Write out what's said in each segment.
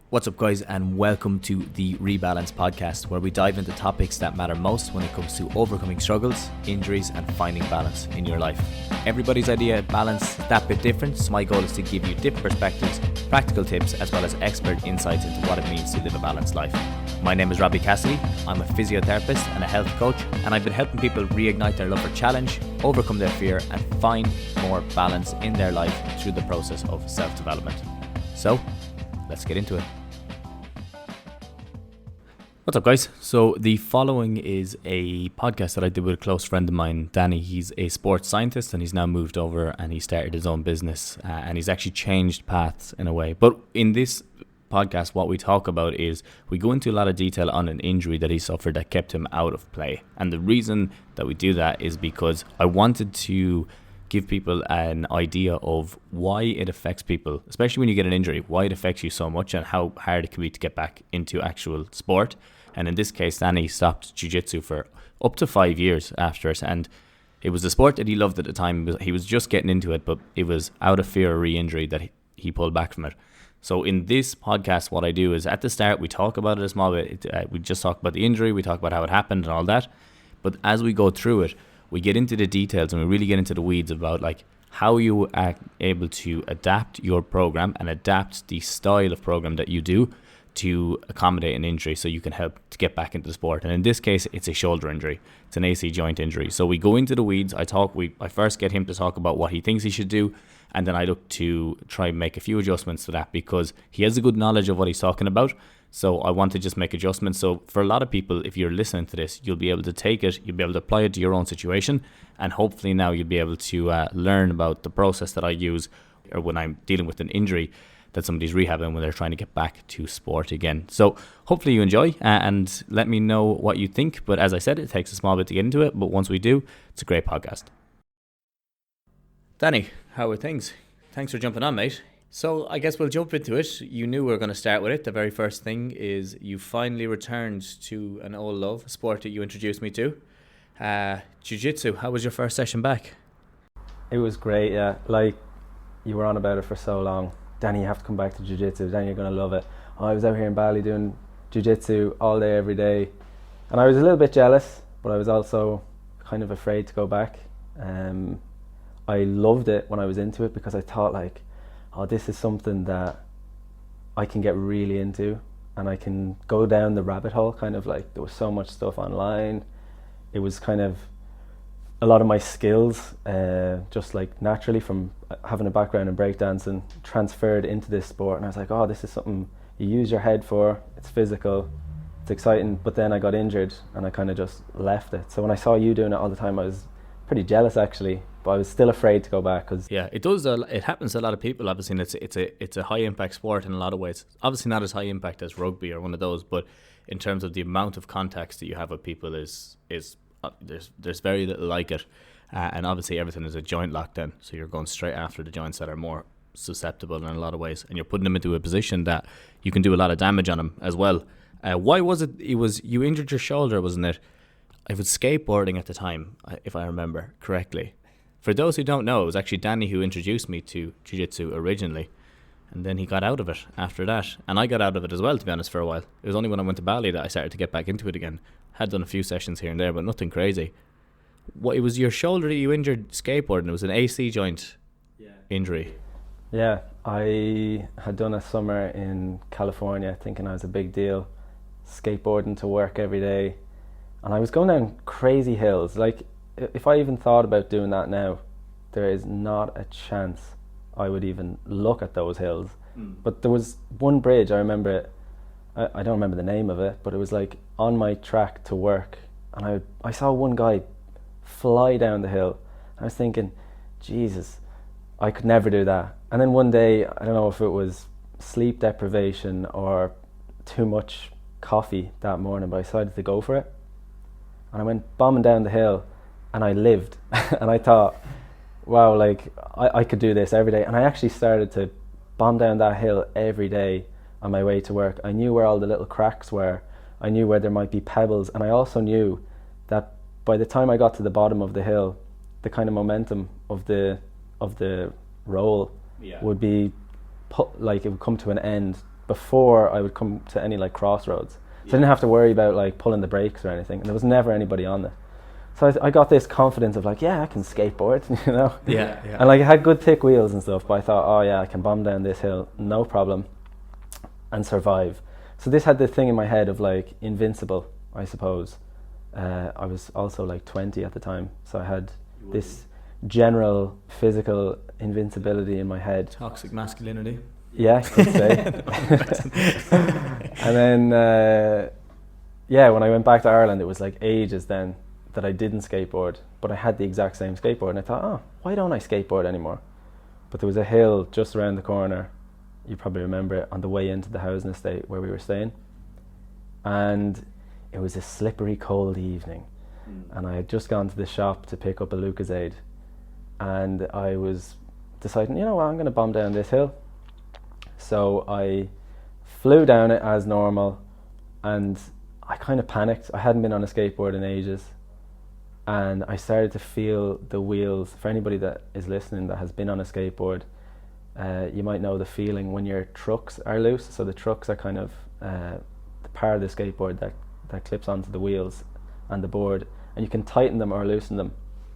What's up, guys, and welcome to the Rebalance podcast, where we dive into topics that matter most when it comes to overcoming struggles, injuries, and finding balance in your life. Everybody's idea of balance is that bit different, so my goal is to give you different perspectives, practical tips, as well as expert insights into what it means to live a balanced life. My name is Robbie Cassidy. I'm a physiotherapist and a health coach, and I've been helping people reignite their love for challenge, overcome their fear, and find more balance in their life through the process of self-development. So, let's get into it. What's up, guys? So the following is a podcast that I did with a close friend of mine, Danny. He's a sports scientist and he's now moved over and he started his own business and he's actually changed paths in a way. But in this podcast, what we talk about is we go into a lot of detail on an injury that he suffered that kept him out of play. And the reason that we do that is because I wanted to give people an idea of why it affects people, especially when you get an injury, why it affects you so much and how hard it can be to get back into actual sport. And in this case, Danny stopped jiu-jitsu for up to 5 years after it. And it was a sport that he loved at the time. He was just getting into it, but it was out of fear of re-injury that he pulled back from it. So in this podcast, what I do is at the start, we talk about it a small bit. We just talk about the injury. We talk about how it happened and all that. But as we go through it, we get into the details and we really get into the weeds about like how you are able to adapt your program and adapt the style of program that you do to accommodate an injury so you can help to get back into the sport. And in this case, it's a shoulder injury. It's an AC joint injury. So we go into the weeds. I first get him to talk about what he thinks he should do, and then I look to try and make a few adjustments to that because he has a good knowledge of what he's talking about. So I want to just make adjustments. So for a lot of people, if you're listening to this, you'll be able to take it, you'll be able to apply it to your own situation, and hopefully now you'll be able to learn about the process that I use or when I'm dealing with an injury that somebody's rehabbing when they're trying to get back to sport again. So hopefully you enjoy and let me know what you think. But as I said, it takes a small bit to get into it, but once we do, it's a great podcast. Danny, how are things? Thanks for jumping on, mate. So I guess we'll jump into it. You knew we were going to start with it. The very first thing is you finally returned to an old love, a sport that you introduced me to. Jiu-jitsu, how was your first session back? It was great, yeah. Like, you were on about it for so long. Danny, you have to come back to jiu-jitsu. Danny, you're going to love it. I was out here in Bali doing jiu-jitsu all day, every day. And I was a little bit jealous, but I was also kind of afraid to go back. I loved it when I was into it because I thought like, oh, this is something that I can get really into and I can go down the rabbit hole, kind of like there was so much stuff online. It was kind of a lot of my skills, just like naturally from having a background in breakdancing, transferred into this sport. And I was like, oh, this is something you use your head for. It's physical, it's exciting. But then I got injured and I kind of just left it. So when I saw you doing it all the time, I was pretty jealous actually, but I was still afraid to go back. Cause yeah, it does. It happens to a lot of people. Obviously, it's a high impact sport in a lot of ways. Obviously, not as high impact as rugby or one of those, but in terms of the amount of contacts that you have with people is there's very little like it, and obviously everything is a joint lock then, so you're going straight after the joints that are more susceptible in a lot of ways, and you're putting them into a position that you can do a lot of damage on them as well. Why was it you injured your shoulder, wasn't it? I was skateboarding at the time, if I remember correctly. For those who don't know, it was actually Danny who introduced me to jiu-jitsu originally, and then he got out of it after that, and I got out of it as well, to be honest, for a while. It was only when I went to Bali that I started to get back into it again. Had done a few sessions here and there, but nothing crazy. It was your shoulder that you injured skateboarding. It was an AC joint injury. Yeah, I had done a summer in California thinking I was a big deal, skateboarding to work every day, and I was going down crazy hills. Like, if I even thought about doing that now, there is not a chance I would even look at those hills. But there was one bridge, I remember it, I don't remember the name of it, but it was like on my track to work, and I saw one guy fly down the hill. I was thinking, Jesus, I could never do that. And then one day, I don't know if it was sleep deprivation or too much coffee that morning, but I decided to go for it. And I went bombing down the hill and I lived. And I thought, wow, like I could do this every day. And I actually started to bomb down that hill every day on my way to work. I knew where all the little cracks were. I knew where there might be pebbles, and I also knew that by the time I got to the bottom of the hill, the kind of momentum of the roll would be it would come to an end before I would come to any like crossroads. So I didn't have to worry about like pulling the brakes or anything, and there was never anybody on there. So I got this confidence of like, yeah, I can skateboard, you know. Yeah. And like I had good thick wheels and stuff, but I thought, oh yeah, I can bomb down this hill, no problem, and survive. So this had the thing in my head of like invincible, I suppose. I was also like 20 at the time, so I had this general physical invincibility in my head. Toxic masculinity. Yeah, you could say. And then, when I went back to Ireland, it was like ages then that I didn't skateboard, but I had the exact same skateboard, and I thought, oh, why don't I skateboard anymore? But there was a hill just around the corner, you probably remember it, on the way into the housing estate where we were staying, and it was a slippery cold evening, and I had just gone to the shop to pick up a Lucozade, and I was deciding, you know what, I'm going to bomb down this hill. So I flew down it as normal, and I kind of panicked. I hadn't been on a skateboard in ages, and I started to feel the wheels. For anybody that is listening that has been on a skateboard, you might know the feeling when your trucks are loose. So the trucks are kind of the part of the skateboard that clips onto the wheels and the board, and you can tighten them or loosen them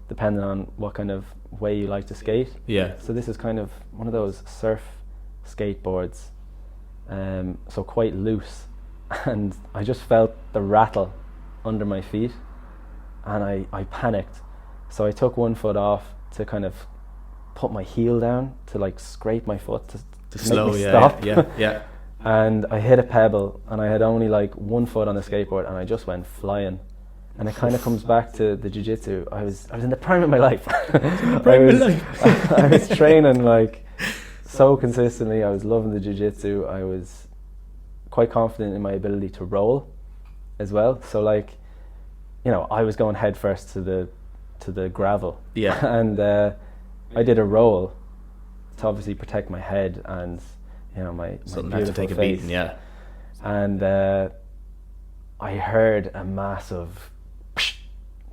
depending on what kind of way you like to skate. Yeah. So this is kind of one of those surf skateboards, so quite loose, and I just felt the rattle under my feet, and I panicked. So I took one foot off to kind of put my heel down to like scrape my foot to slow, make me stop. Yeah. And I hit a pebble, and I had only like one foot on the skateboard, and I just went flying. And it kind of comes back to the jiu-jitsu. I was in the prime of my life. I was training like so consistently. I was loving the jiu-jitsu. I was quite confident in my ability to roll as well. So like, you know, I was going head first to the gravel. Yeah. And I did a roll to obviously protect my head and, you know, my Something beautiful had to take face. a beating, yeah. And I heard a massive,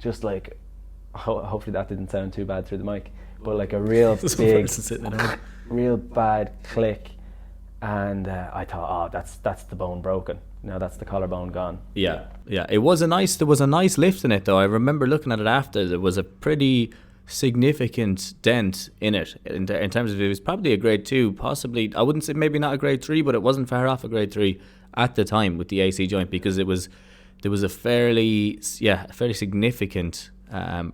just like, hopefully that didn't sound too bad through the mic, but like a real big, real bad click, and I thought, oh, that's the bone broken. Now that's the collarbone gone. Yeah. There was a nice lift in it though. I remember looking at it after. There was a pretty significant dent in it in terms of, it was probably a grade 2, possibly, I wouldn't say, maybe not a grade 3, but it wasn't far off a grade 3 at the time with the AC joint, because there was a fairly significant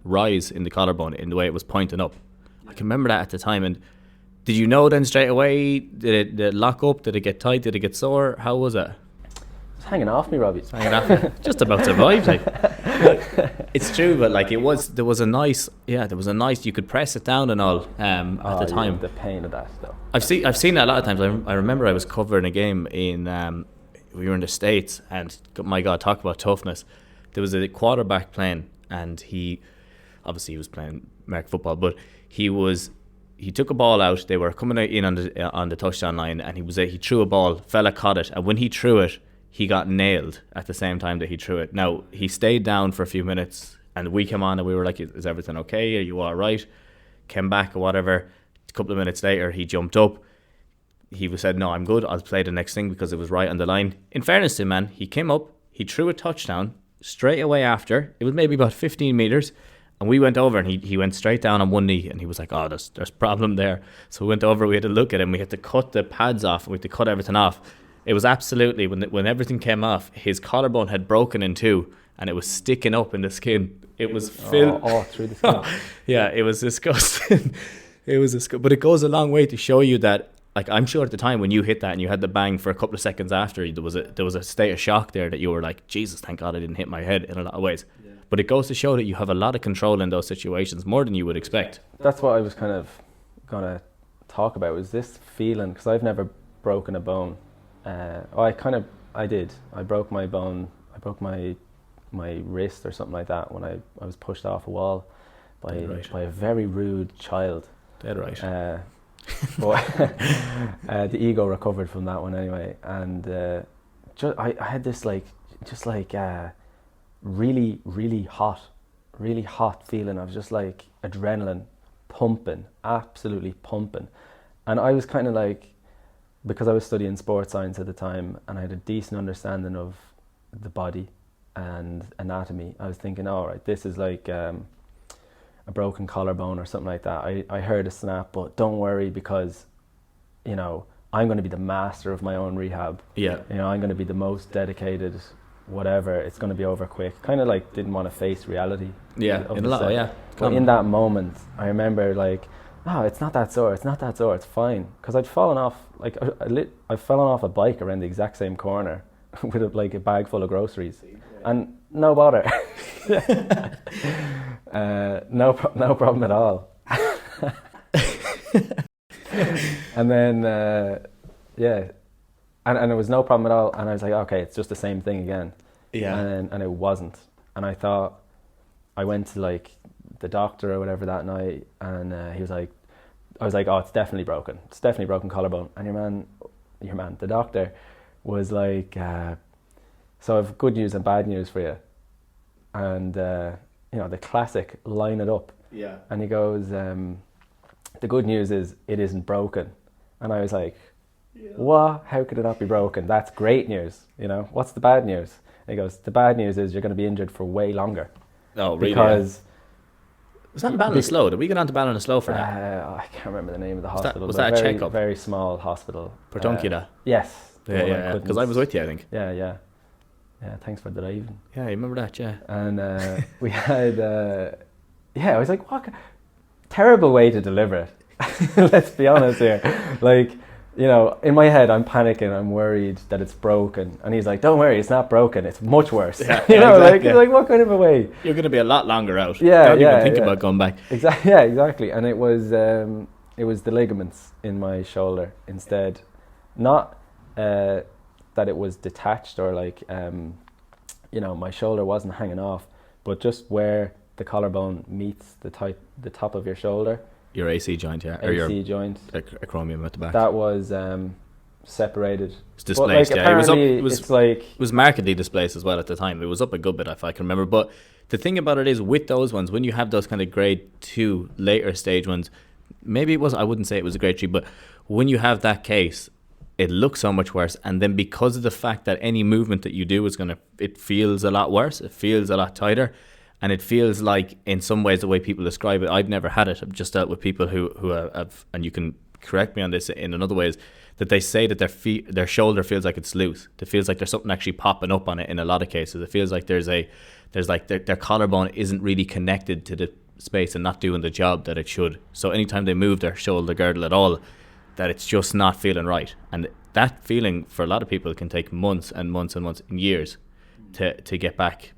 rise in the collarbone in the way it was pointing up. I can remember that at the time. And did you know then straight away? Did it lock up? Did it get tight? Did it get sore? How was it? It's hanging off me, Robbie. It's hanging off. Just about survived. Like. It's true, but like there was a nice, you could press it down and all at the time. The pain of that though. I've seen that a lot of times. I remember I was covering a game in we were in the States, and my God, talk about toughness. There was a quarterback playing, and he was playing American football, but he took a ball out. They were coming in on the touchdown line, and he threw a ball. Fella caught it, and when he threw it, he got nailed at the same time that he threw it. Now he stayed down for a few minutes, and we came on, and we were like, "Is everything okay? Are you all right?" Came back or whatever. A couple of minutes later, he jumped up. He said, "No, I'm good. I'll play the next thing," because it was right on the line. In fairness to him, man, he came up, he threw a touchdown straight away after. It was maybe about 15 meters, and we went over, and he went straight down on one knee, and he was like, "Oh, there's a problem there." So we went over. We had to look at him. We had to cut the pads off. And we had to cut everything off. It was absolutely, when everything came off, his collarbone had broken in two, and it was sticking up in the skin. It was filled. Through the skin. Yeah, it was disgusting. But it goes a long way to show you that. Like, I'm sure at the time when you hit that and you had the bang for a couple of seconds after, there was a state of shock there that you were like, Jesus, thank God I didn't hit my head in a lot of ways. Yeah. But it goes to show that you have a lot of control in those situations, more than you would expect. That's what I was kind of going to talk about, was this feeling, because I've never broken a bone. I did. I broke my bone. I broke my wrist or something like that when I was pushed off a wall by a very rude child. Dead right. But the ego recovered from that one anyway, and I had this really hot feeling. I was just like adrenaline pumping, absolutely pumping, and I was kind of like because I was studying sports science at the time and I had a decent understanding of the body and anatomy, I was thinking, all right, this is like a broken collarbone or something like that. I heard a snap, but don't worry, because, you know, I'm going to be the master of my own rehab. Yeah. You know, I'm going to be the most dedicated, whatever. It's going to be over quick. Kind of like didn't want to face reality. Yeah, in a lot, yeah. But in that moment, I remember like, oh, it's not that sore, it's fine. Because I'd fallen off, like I'd fallen off a bike around the exact same corner with a bag full of groceries. And no bother. No problem at all. And then, yeah, and it was no problem at all. And I was like, okay, it's just the same thing again. Yeah. And it wasn't. And I thought, I went to like the doctor or whatever that night, and he was like, I was like, oh, it's definitely broken. It's definitely broken collarbone. And your man, the doctor, was like, so I've good news and bad news for you. And, you know, the classic line it up. Yeah. And he goes, the good news is it isn't broken. And I was like, what? How could it not be broken? That's great news. You know, what's the bad news? And he goes, the bad news is you're going to be injured for way longer. Oh, really? Because was that Ballinasloe? Did we get on to Ballinasloe for that? I can't remember the name of the hospital. Was that a very, checkup? Very small hospital. Portunkida? Yes. Yeah, because I was with you, I think. Yeah, thanks for driving. Yeah, you remember that, yeah. And we had, I was like, what? Terrible way to deliver it. Let's be honest here. Like, you know, in my head, I'm panicking. I'm worried that it's broken. And he's like, don't worry, it's not broken. It's much worse. Yeah, you know, exactly. like what kind of a way? You're going to be a lot longer out. Yeah, Don't even think about going back. Exactly. Yeah, exactly. And it was the ligaments in my shoulder instead. Not that it was detached or like, you know, my shoulder wasn't hanging off, but just where the collarbone meets the top of your shoulder. Your AC joint, yeah. AC or your joint. Acromion at the back. That was separated. It's displaced, like, yeah. It was markedly displaced as well at the time. It was up a good bit, if I can remember. But the thing about it is, with those ones, when you have those kind of grade 2 later stage ones, maybe it was, I wouldn't say it was a grade 3, but when you have that case, it looks so much worse. And then because of the fact that any movement that you do it feels a lot worse, it feels a lot tighter. And it feels like, in some ways, the way people describe it, I've never had it. I've just dealt with people who have, and you can correct me on this in another ways, that they say that their shoulder feels like it's loose. It feels like there's something actually popping up on it in a lot of cases. It feels like there's like their collarbone isn't really connected to the space and not doing the job that it should. So anytime they move their shoulder girdle at all, that it's just not feeling right. And that feeling for a lot of people can take months and months and months and years to get back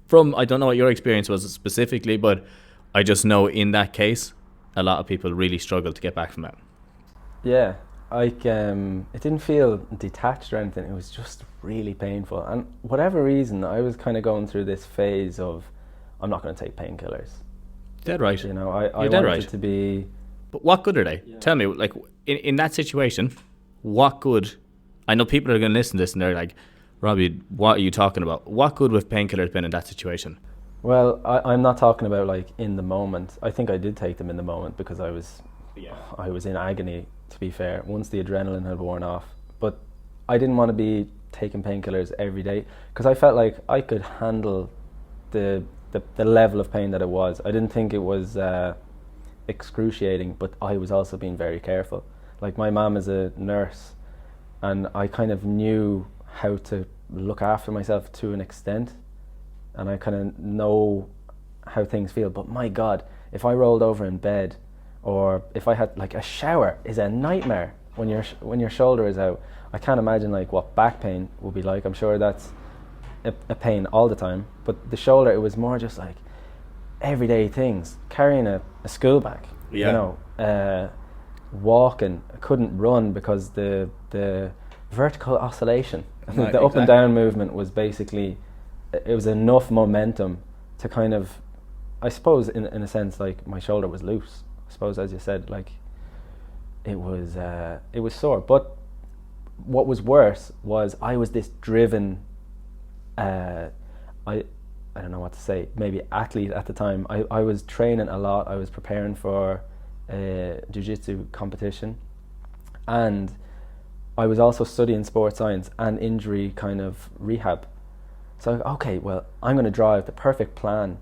from. I don't know what your experience was specifically, but I just know in that case, a lot of people really struggle to get back from that. Yeah, like it didn't feel detached or anything. It was just really painful. And whatever reason, I was kind of going through this phase of, I'm not going to take painkillers. Dead right. You know, I wanted it to be. But what good are they? Yeah. Tell me, like, in that situation, what good? I know people are going to listen to this and they're like, Robbie, what are you talking about? What good would painkillers been in that situation? Well, I'm not talking about like in the moment. I think I did take them in the moment because I was in agony, to be fair, once the adrenaline had worn off. But I didn't want to be taking painkillers every day because I felt like I could handle the level of pain that it was. I didn't think it was excruciating, but I was also being very careful. Like, my mom is a nurse and I kind of knew how to look after myself to an extent, and I kind of know how things feel. But my God, if I rolled over in bed, or if I had, like, a shower is a nightmare when your shoulder is out. I can't imagine like what back pain would be like. I'm sure that's a pain all the time, but the shoulder, it was more just like everyday things, carrying a school bag, you know, walking. I couldn't run because the vertical oscillation, the up and down movement was basically, it was enough momentum to kind of, I suppose in a sense, like, my shoulder was loose. I suppose, as you said, like, it was sore. But what was worse was I was this driven, I don't know what to say, maybe athlete at the time. I was training a lot. I was preparing for a jiu-jitsu competition, and I was also studying sports science and injury kind of rehab. So, okay, well, I'm going to draw out the perfect plan,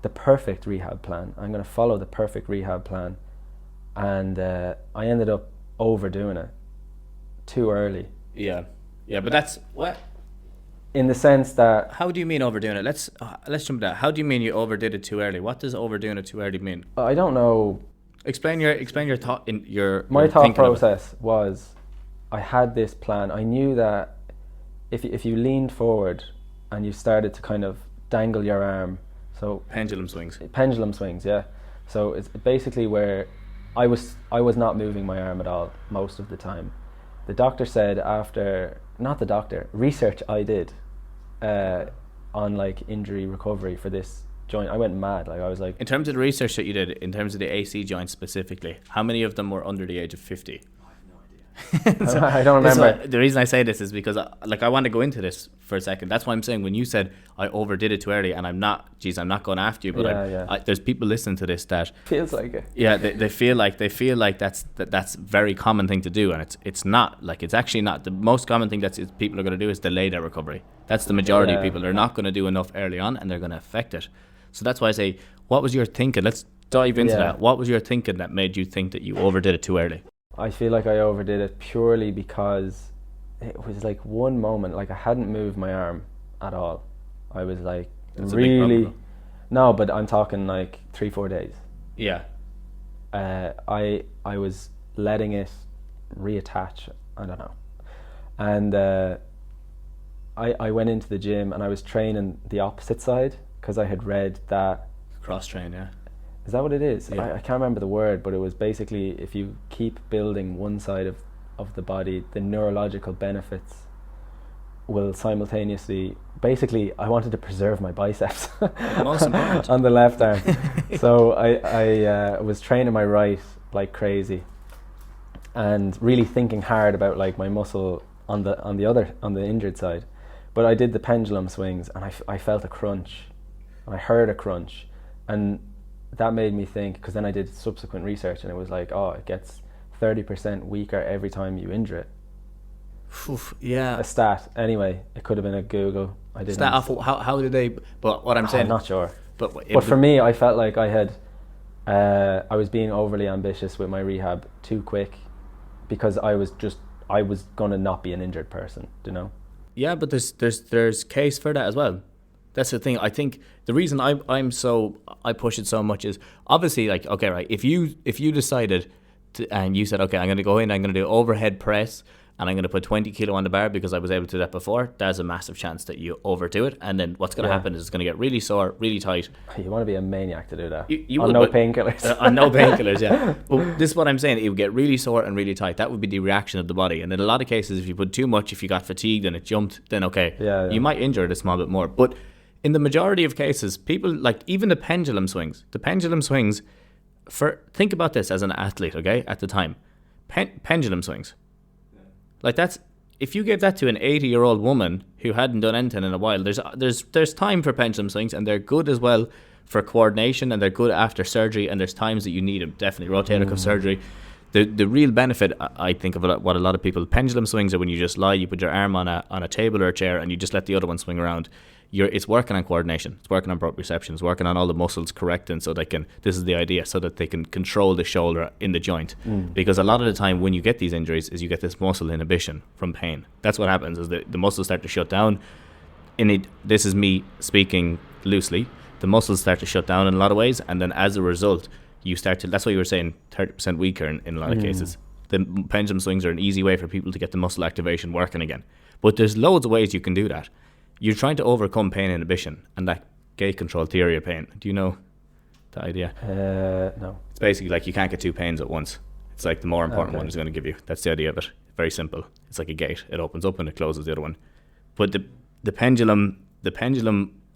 the perfect rehab plan. I'm going to follow the perfect rehab plan. And I ended up overdoing it too early. Yeah. Yeah, but that's what. In the sense that, How do you mean overdoing it? Let's jump to that. How do you mean you overdid it too early? What does overdoing it too early mean? I don't know. Explain your thought in your. My your thought thinking of it. process was, I had this plan. I knew that if you leaned forward and you started to kind of dangle your arm, so Pendulum swings. pendulum swings, yeah. So it's basically where I was not moving my arm at all most of the time. The doctor said research I did on like injury recovery for this joint. I went mad. Like I was like, In terms of the research that you did, in terms of the AC joints specifically, how many of them were under the age of 50? So I don't remember. the reason I say this is because I want to go into this for a second. That's why I'm saying when you said I overdid it too early, and I'm not going after you, but there's people listening to this that Feels like it. yeah, they feel like that's a very common thing to do, and it's not. Like, it's actually not. The most common thing that people are going to do is delay their recovery. That's the majority of people. They're not going to do enough early on, and they're going to affect it. So that's why I say, what was your thinking? Let's dive into that. What was your thinking that made you think that you overdid it too early? I feel like I overdid it purely because it was like one moment, like I hadn't moved my arm at all. I was like, That's a big really, problem, no, but I'm talking like 3-4 days. Yeah. I was letting it reattach. I don't know, and I went into the gym and I was training the opposite side because I had read that. Cross train, yeah. Is that what it is? Yeah. I can't remember the word, but it was basically if you keep building one side of the body, the neurological benefits will simultaneously. Basically, I wanted to preserve my biceps Most important. on the left arm. So I was training my right like crazy, and really thinking hard about like my muscle on the injured side. But I did the pendulum swings, and I felt a crunch, and I heard a crunch, and that made me think, because then I did subsequent research and it was like, oh, it gets 30% weaker every time you injure it. Oof, yeah. A stat. Anyway, it could have been a Google. I didn't. Stat off, how did they? But what I'm saying, I'm not sure. But For me, I felt like I had, I was being overly ambitious with my rehab too quick, because I was gonna not be an injured person, you know. Yeah, but there's case for that as well. That's the thing. I think the reason I push it so much is obviously, like, okay, right, if you decided to, and you said, okay, I'm going to go in, I'm going to do overhead press, and I'm going to put 20 kilo on the bar because I was able to do that before, there's a massive chance that you overdo it, and then what's going to happen is it's going to get really sore, really tight. You want to be a maniac to do that. You on would, no painkillers. On no painkillers, yeah. But this is what I'm saying. It would get really sore and really tight. That would be the reaction of the body. And in a lot of cases, if you put too much, if you got fatigued and it jumped, then okay, you might injure it a small bit more. But in the majority of cases, people, like, even the pendulum swings, think about this as an athlete, okay, at the time. Pendulum swings. Like, that's, if you gave that to an 80-year-old woman who hadn't done anything in a while, there's time for pendulum swings, and they're good as well for coordination, and they're good after surgery, and there's times that you need them, definitely, rotator cuff surgery. The real benefit, I think, of what a lot of people, pendulum swings are when you just lie, you put your arm on a table or a chair, and you just let the other one swing around. It's working on coordination, it's working on proprioception, it's working on all the muscles correcting, so this is the idea, so that they can control the shoulder in the joint. Because a lot of the time when you get these injuries is you get this muscle inhibition from pain. That's what happens, is the muscles start to shut down. This is me speaking loosely. The muscles start to shut down in a lot of ways, and then as a result, you start to, that's why you were saying 30% weaker in a lot of cases. The pendulum swings are an easy way for people to get the muscle activation working again. But there's loads of ways you can do that. You're trying to overcome pain inhibition and that gate control theory of pain. Do you know the idea? No. It's basically like you can't get two pains at once. It's like the more important one is going to give you. That's the idea of it. Very simple. It's like a gate. It opens up and it closes the other one. But the pendulum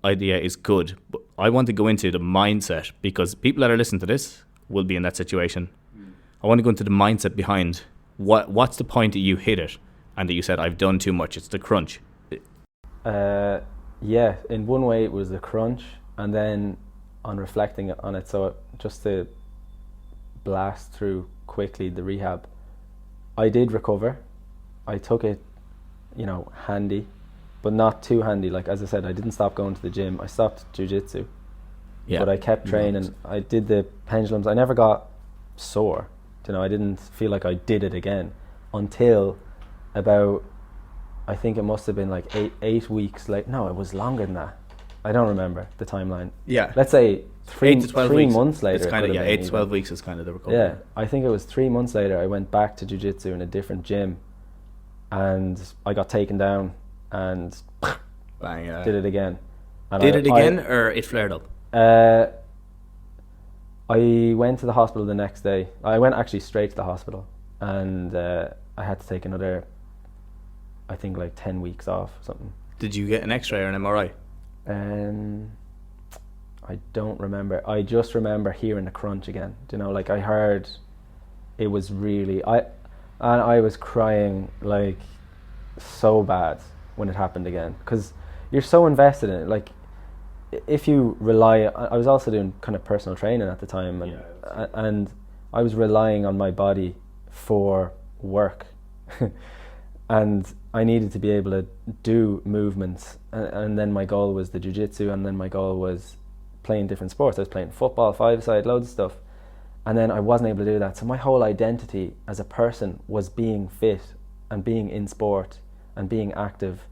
idea is good. But I want to go into the mindset, because people that are listening to this will be in that situation. I want to go into the mindset behind what's the point that you hit it and that you said, I've done too much. It's the crunch. Yeah, in one way it was the crunch, and then on reflecting on it, so just to blast through quickly the rehab, I did recover, I took it, handy, but not too handy. Like, as I said, I didn't stop going to the gym. I stopped jiu-jitsu, but I kept training. I did the pendulums. I never got sore. I didn't feel like I did it again until about, I think it must have been like eight weeks late. No, it was longer than that. I don't remember the timeline. Yeah. Let's say 8 to 12 3 weeks. months later. It's kind of, 8 to 12 weeks is kind of the recovery. Yeah, I think it was 3 months later I went back to jiu-jitsu in a different gym, and I got taken down and Bang, did it again. And did it again, or it flared up? I went to the hospital the next day. I went actually straight to the hospital, and I had to take another, I think, like 10 weeks off or something. Did you get an x-ray or an MRI? I don't remember. I just remember hearing the crunch again. Like, I heard it was really, and I was crying like so bad when it happened again, because you're so invested in it. Like, if you rely, I was also doing kind of personal training at the time, and I was relying on my body for work and I needed to be able to do movements, and then my goal was the jiu-jitsu, and then my goal was playing different sports. I was playing football, five-a-side, loads of stuff, and then I wasn't able to do that. So my whole identity as a person was being fit and being in sport and being active,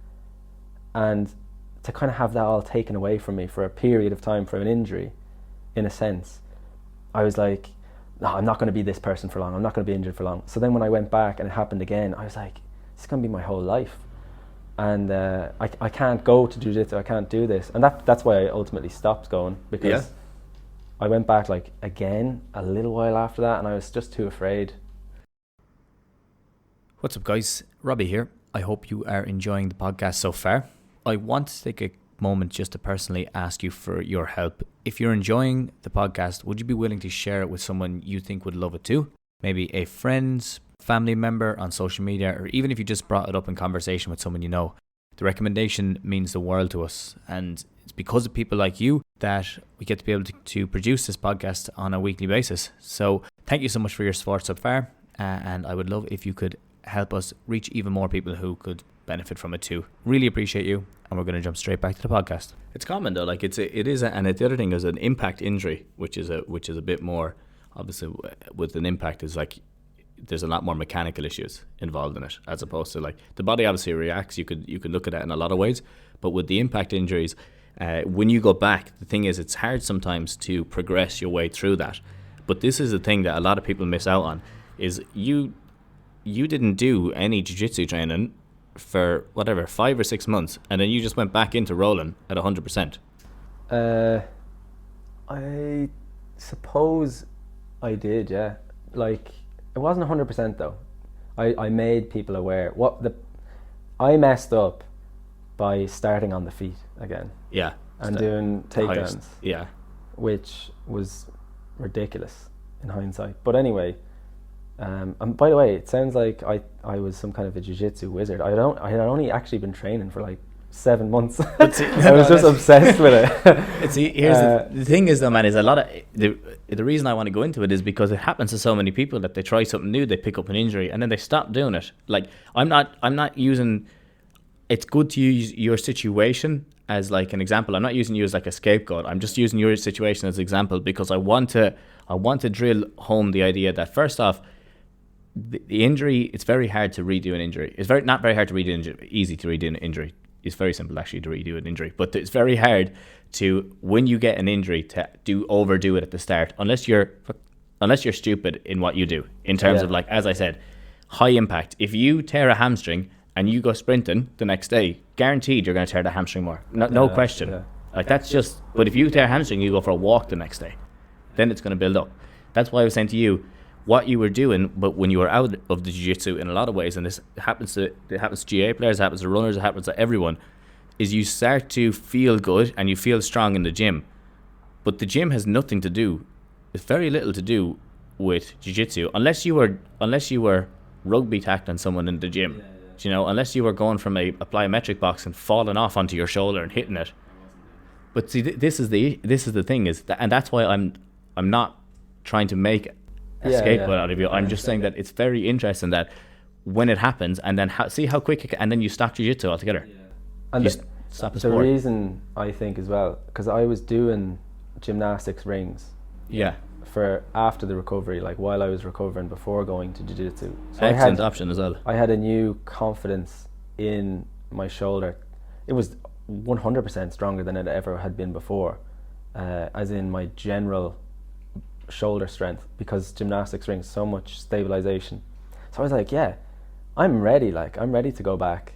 and to kind of have that all taken away from me for a period of time, for an injury, in a sense, I was like, no, I'm not going to be this person for long. I'm not going to be injured for long. So then when I went back and it happened again, I was like, it's going to be my whole life. And I can't go to jiu-jitsu. I can't do this. And that's why I ultimately stopped going, because I went back like again a little while after that, and I was just too afraid. What's up, guys? Robbie here. I hope you are enjoying the podcast so far. I want to take a moment just to personally ask you for your help. If you're enjoying the podcast, would you be willing to share it with someone you think would love it too? Maybe a friend, family member on social media, or even if you just brought it up in conversation with someone you know. The recommendation means the world to us, and it's because of people like you that we get to be able to produce this podcast on a weekly basis. So thank you so much for your support so far, and I would love if you could help us reach even more people who could benefit from it too. Really appreciate you, and we're going to jump straight back to the podcast. It's common though, like and the other thing is an impact injury, which is a bit more, obviously with an impact is like there's a lot more mechanical issues involved in it, as opposed to like the body obviously reacts. You could look at it in a lot of ways, but with the impact injuries, when you go back, the thing is it's hard sometimes to progress your way through that. But this is the thing that a lot of people miss out on, is you didn't do any jiu-jitsu training for 5 or 6 months, and then you just went back into rolling at 100%. I suppose I did, yeah. Like, it wasn't 100% though. I made people aware. I messed up by starting on the feet again. Yeah. And doing takedowns. Highest, yeah. Which was ridiculous in hindsight. But anyway, and by the way, it sounds like I was some kind of a jiu-jitsu wizard. I had only actually been training for like 7 months. I was just obsessed with it. Here's the thing is though, man, is a lot of the reason I want to go into it is because it happens to so many people that they try something new, they pick up an injury, and then they stop doing it. Like I'm not using. It's good to use your situation as like an example. I'm not using you as like a scapegoat. I'm just using your situation as an example because I want to drill home the idea that first off, the injury, it's very hard to redo an injury. It's not very hard to redo an injury. Easy to redo an injury. It's very simple actually to redo an injury, but it's very hard to, when you get an injury, to overdo it at the start, unless you're stupid in what you do. In terms of, like, as I said, high impact. If you tear a hamstring and you go sprinting the next day, guaranteed you're going to tear the hamstring more. No question. Yeah. Like that's just. But if you tear a hamstring, you go for a walk the next day, then it's going to build up. That's why I was saying to you, what you were doing, but when you were out of the jiu-jitsu in a lot of ways, and this happens to GA players, it happens to runners, it happens to everyone, is you start to feel good and you feel strong in the gym. But the gym has nothing to do, it's very little to do with jiu-jitsu, unless you were rugby tackling someone in the gym. You know, unless you were going from a plyometric box and falling off onto your shoulder and hitting it. But see, this is the thing, and that's why I'm not trying to make a scapegoat out of you. I'm just saying that it's very interesting that when it happens, and then see how quick and then you stop jiu-jitsu altogether. And stop the the sport. reason I think as well, because I was doing gymnastics rings Yeah. for after the recovery, like while I was recovering before going to jiu-jitsu. So Excellent option as well. I had a new confidence in my shoulder. It was 100% stronger than it ever had been before, as in my general shoulder strength, because gymnastics rings so much stabilization. So I was like, yeah, I'm ready. Like, I'm ready to go back.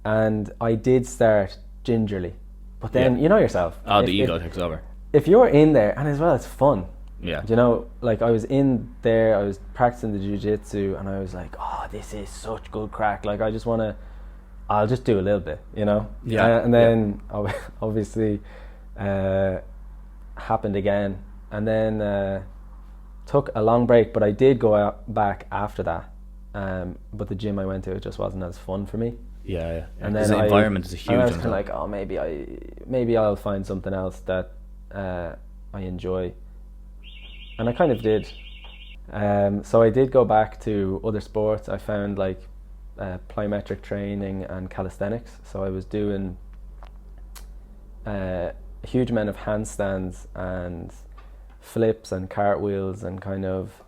And I did start gingerly, but then you know yourself. Oh, the ego takes over. If you're in there, and as well, it's fun. Yeah. You know, like I was in there, I was practicing the jiu-jitsu, and I was like, oh, this is such good crack. Like, I'll just do a little bit, you know? Yeah. And then obviously happened again, and then took a long break, but I did go back after that. But the gym I went to, it just wasn't as fun for me. Yeah. And then the environment is a huge and I was one. kind of like, oh, maybe I'll find something else that I enjoy. And I kind of did. So I did go back to other sports. I found like plyometric training and calisthenics. So I was doing a huge amount of handstands and flips and cartwheels and kind of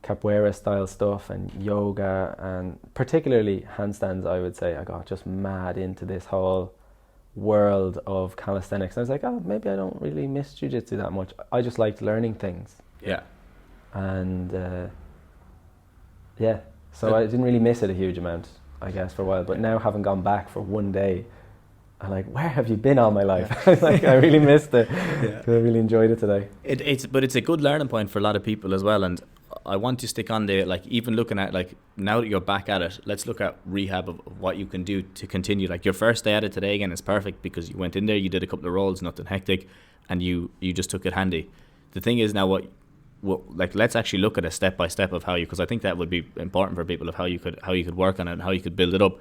capoeira style stuff and yoga, and particularly handstands. I would say I got just mad into this whole world of calisthenics. I was like, oh, maybe I don't really miss jiu-jitsu that much. I just liked learning things. Yeah. And so I didn't really miss it a huge amount, I guess, for a while. But now, having gone back for one day, I'm like, where have you been all my life? Like, I really missed it. Yeah. I really enjoyed it today. But it's a good learning point for a lot of people as well. And I want to stick on there, like, even looking at, like, now that you're back at it, let's look at rehab of what you can do to continue. Like, your first day at it today again is perfect, because you went in there, you did a couple of rolls, nothing hectic, and you just took it handy. The thing is now, like, let's actually look at a step by step of how you, because I think that would be important for people, of how you could work on it and how you could build it up.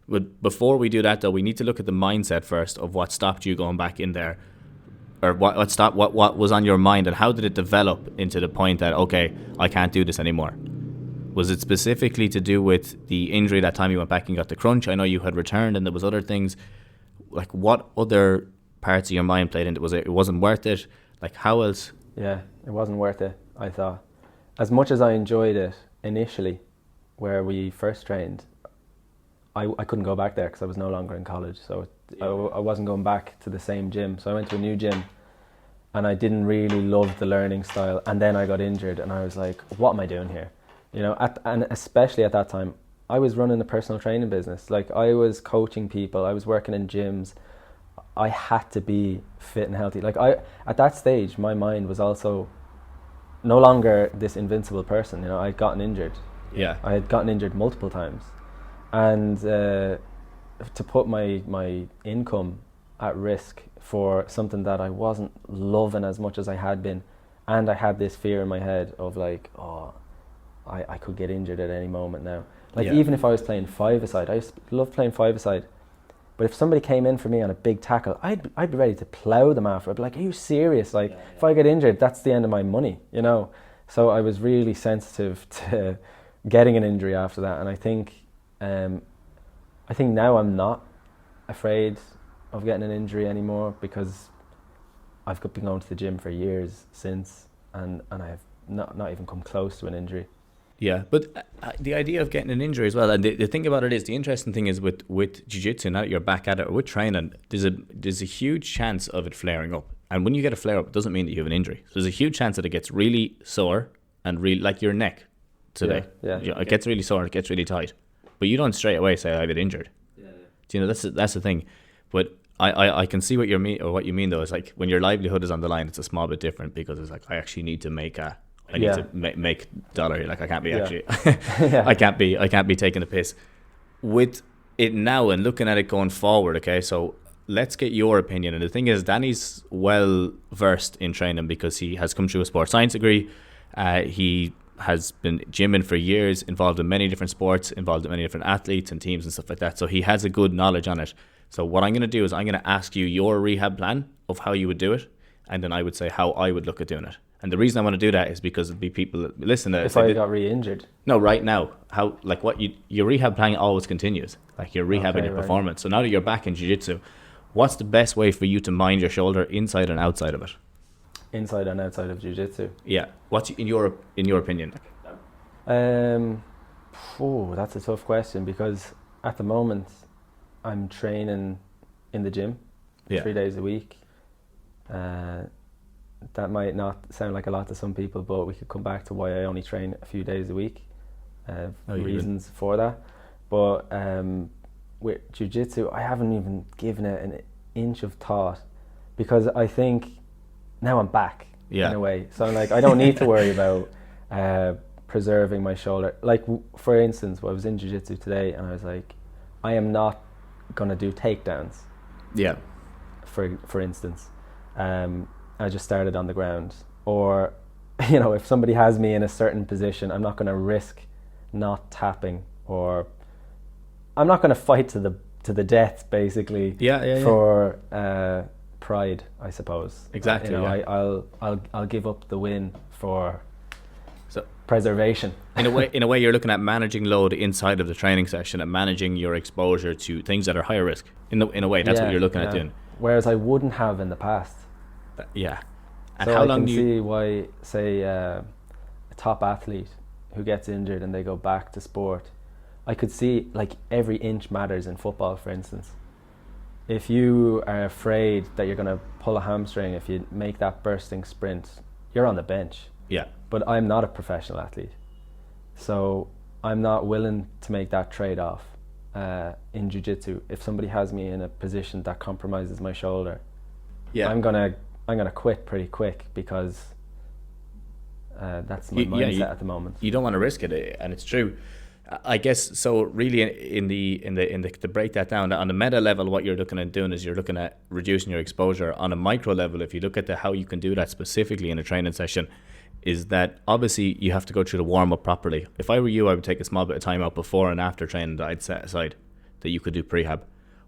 But before we do that, though, we need to look at the mindset first of what stopped you going back in there, or what was on your mind, and how did it develop into the point that, okay, I can't do this anymore? Was it specifically to do with the injury that time you went back and got the crunch? I know you had returned and there was other things. Like, what other parts of your mind played into it? It wasn't worth it? Like, how else? Yeah, it wasn't worth it, I thought. As much as I enjoyed it initially, where we first trained, I couldn't go back there because I was no longer in college. So I wasn't going back to the same gym. So I went to a new gym, and I didn't really love the learning style. And then I got injured, and I was like, what am I doing here? You know, and especially at that time, I was running a personal training business. Like, I was coaching people, I was working in gyms. I had to be fit and healthy. Like, at that stage, my mind was also no longer this invincible person. You know, I'd gotten injured. Yeah. I had gotten injured multiple times. And to put my income at risk for something that I wasn't loving as much as I had been, and I had this fear in my head of like, oh, I could get injured at any moment now. Like, even if I was playing five-a-side, I love playing five-a-side, but if somebody came in for me on a big tackle, I'd be ready to plough them after. I'd be like, are you serious? Like, if I get injured, that's the end of my money, you know? So I was really sensitive to getting an injury after that, and I think now I'm not afraid of getting an injury anymore, because I've been going to the gym for years since, and I have not even come close to an injury. Yeah, but the idea of getting an injury as well, and the thing about it is, the interesting thing is with jiu-jitsu, now that you're back at it, or with training, there's a huge chance of it flaring up. And when you get a flare up, it doesn't mean that you have an injury. So there's a huge chance that it gets really sore, and really, like your neck today. Yeah. It gets really sore, it gets really tight. But you don't straight away say, I get injured. Yeah. Do you know, that's the thing. But I can see what you mean though. Is like, when your livelihood is on the line, it's a small bit different, because it's like, I actually need to make to make dollar. Like, I can't be actually I can't be taking a piss. With it now and looking at it going forward, okay, so let's get your opinion. And the thing is, Danny's well versed in training, because he has come through a sports science degree. He has been gymming for years, involved in many different sports, involved in many different athletes and teams and stuff like that. So he has a good knowledge on it. So what I'm going to do is I'm going to ask you your rehab plan of how you would do it, and then I would say how I would look at doing it. And the reason I want to do that is because there'll be people that listen to it. If I got re-injured. No, right now, how, like, what your rehab plan always continues. Like, you're rehabbing your performance. So now that you're back in jiu-jitsu, what's the best way for you to mind your shoulder inside and outside of it? Inside and outside of jiu-jitsu. Yeah. What's in your opinion? That's a tough question, because at the moment I'm training in the gym 3 days a week. That might not sound like a lot to some people, but we could come back to why I only train a few days a week. Reasons for that. But with jiu-jitsu, I haven't even given it an inch of thought, because I think now I'm back in a way. So I'm like, I don't need to worry about preserving my shoulder. Like, for instance, I was in jiu-jitsu today and I was like, I am not going to do takedowns. Yeah. For instance. I just started on the ground. Or, you know, if somebody has me in a certain position, I'm not going to risk not tapping, or I'm not going to fight to the death, basically. For pride, I suppose. Exactly. You know, I'll give up the win for preservation. In a way, you're looking at managing load inside of the training session and managing your exposure to things that are higher risk. In a way, that's what you're looking at doing. Whereas I wouldn't have in the past. Yeah. And so how I long can see why, say, a top athlete who gets injured and they go back to sport, I could see, like, every inch matters in football, for instance. If you are afraid that you're going to pull a hamstring if you make that bursting sprint, you're on the bench. Yeah. But I'm not a professional athlete, so I'm not willing to make that trade-off in jiu-jitsu. If somebody has me in a position that compromises my shoulder, I'm gonna quit pretty quick, because that's my mindset at the moment. You don't want to risk it, and it's true. I guess so. Really, in the to break that down, on the meta level, what you're looking at doing is you're looking at reducing your exposure. On a micro level, if you look at how you can do that specifically in a training session, is that obviously you have to go through the warm up properly. If I were you, I would take a small bit of time out before and after training that I'd set aside, that you could do prehab,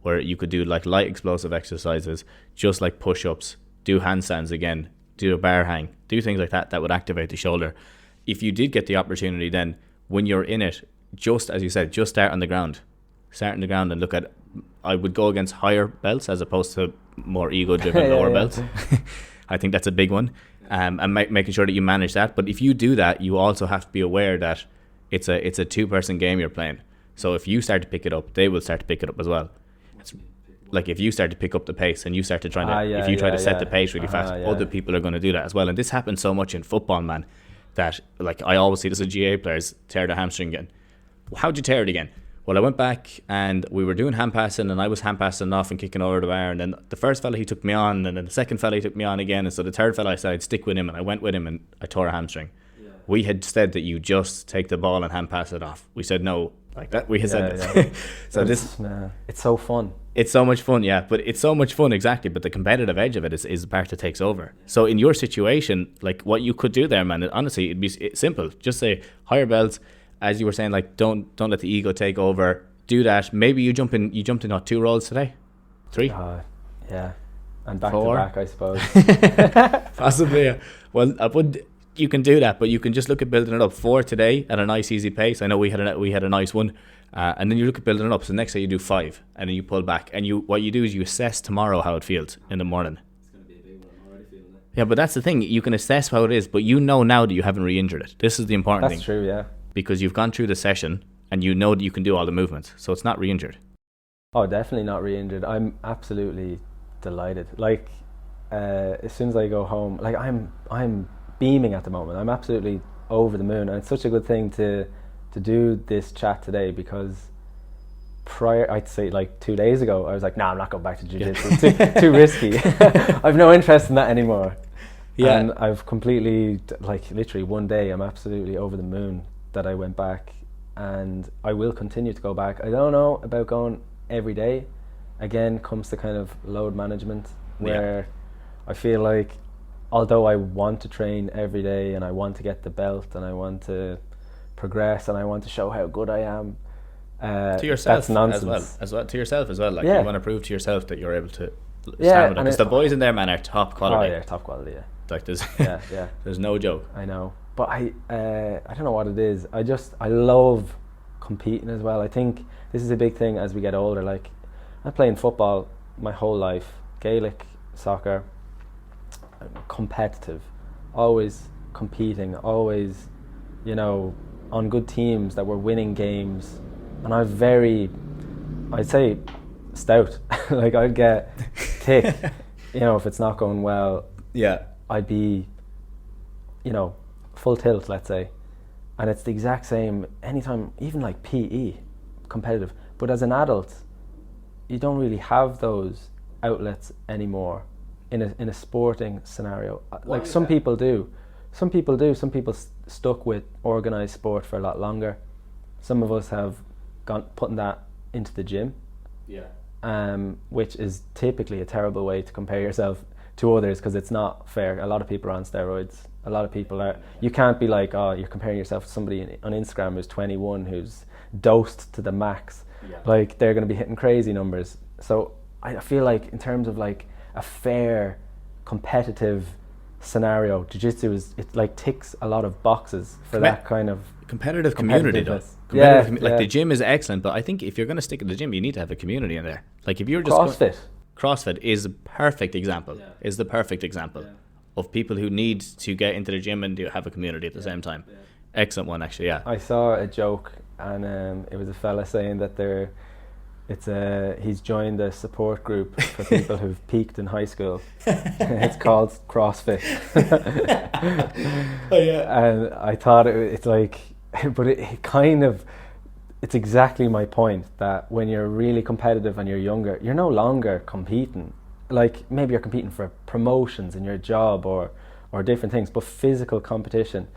where you could do like light explosive exercises, just like push-ups, do handstands again, do a bar hang, do things like that would activate the shoulder. If you did get the opportunity, then when you're in it, just as you said, just start on the ground. Start on the ground and look at, I would go against higher belts as opposed to more ego-driven lower belts. I think that's a big one. And making sure that you manage that. But if you do that, you also have to be aware that it's a two-person game you're playing. So if you start to pick it up, they will start to pick it up as well. It's like if you start to pick up the pace and you start to try to set the pace really fast, other people are going to do that as well. And this happens so much in football, man, that like I always see this with GA players tear their hamstring again. How'd you tear it again? Well, I went back and we were doing hand passing, and I was hand passing off and kicking over the bar, and then the first fella, he took me on, and then the second fella, he took me on again, and so the third fella, I said I'd stick with him, and I went with him, and I tore a hamstring. We had said that you just take the ball and hand pass it off. We said no, like that. We had said that. So it's so fun. It's so much fun, but it's so much fun, exactly. But the competitive edge of it is the part that takes over. So in your situation, like what you could do there, man, honestly, it'd be simple. Just say higher belts, as you were saying, like don't let the ego take over. Do that. Maybe you jumped in what, 2 rolls today? 3? And back 4? to back, I suppose. Possibly, yeah. Well, you can do that, but you can just look at building it up. 4 today at a nice easy pace. I know we had a nice one, and then you look at building it up. So next day you do 5, and then you pull back, and what you do is you assess tomorrow how it feels in the morning. It's going to be a big one. I'm already feeling it. Yeah, but that's the thing. You can assess how it is, but you know now that you haven't re-injured it. This is the important thing. That's true, yeah. Because you've gone through the session and you know that you can do all the movements, so it's not re-injured. Oh, definitely not re-injured. I'm absolutely delighted. Like, as soon as I go home, like I'm beaming at the moment. I'm absolutely over the moon, and it's such a good thing to do this chat today, because I'd say like 2 days ago, I was like, I'm not going back to jiu-jitsu. Too risky. I've no interest in that anymore. Yeah. And I've completely, like literally one day, I'm absolutely over the moon that I went back, and I will continue to go back. I don't know about going every day. Again, comes to kind of load management, where I feel like although I want to train every day and I want to get the belt and I want to progress and I want to show how good I am, to yourself that's nonsense. as well to yourself as well. Like you want to prove to yourself that you're able to stand with it. Because the boys in there, man, are top quality. Oh yeah, top quality. Yeah. Like there's yeah. there's no joke. I know, but I don't know what it is. I love competing as well. I think this is a big thing as we get older. Like, I'm playing football my whole life, Gaelic soccer, competitive, always competing, always, you know, on good teams that were winning games, and I was very, I'd say, stout. Like, I'd get thick, you know, if it's not going well. Yeah. I'd be, you know, full tilt, let's say. And it's the exact same anytime, even like PE, competitive. But as an adult, you don't really have those outlets anymore in a sporting scenario. Like, some people do. Some people stuck with organised sport for a lot longer. Some of us have putting that into the gym. Yeah. Which is typically a terrible way to compare yourself to others, because it's not fair. A lot of people are on steroids. A lot of people are. You can't be like, oh, you're comparing yourself to somebody on Instagram who's 21 who's dosed to the max. Yeah. Like, they're going to be hitting crazy numbers. So I feel like, in terms of like a fair, competitive scenario, jiu-jitsu it like ticks a lot of boxes for that kind of competitive community though. The gym is excellent, but I think if you're going to stick at the gym, you need to have a community in there. Like, if you're just CrossFit is a perfect example. Yeah. Is the perfect example of people who need to get into the gym and do have a community at the same time. Yeah. Excellent one, actually. Yeah. I saw a joke, and it was a fella saying that he's joined a support group for people who've peaked in high school. It's called CrossFit. Oh yeah. And I thought it's like, but it kind of, it's exactly my point, that when you're really competitive and you're younger, you're no longer competing. Like, maybe you're competing for promotions in your job or different things, but physical competition.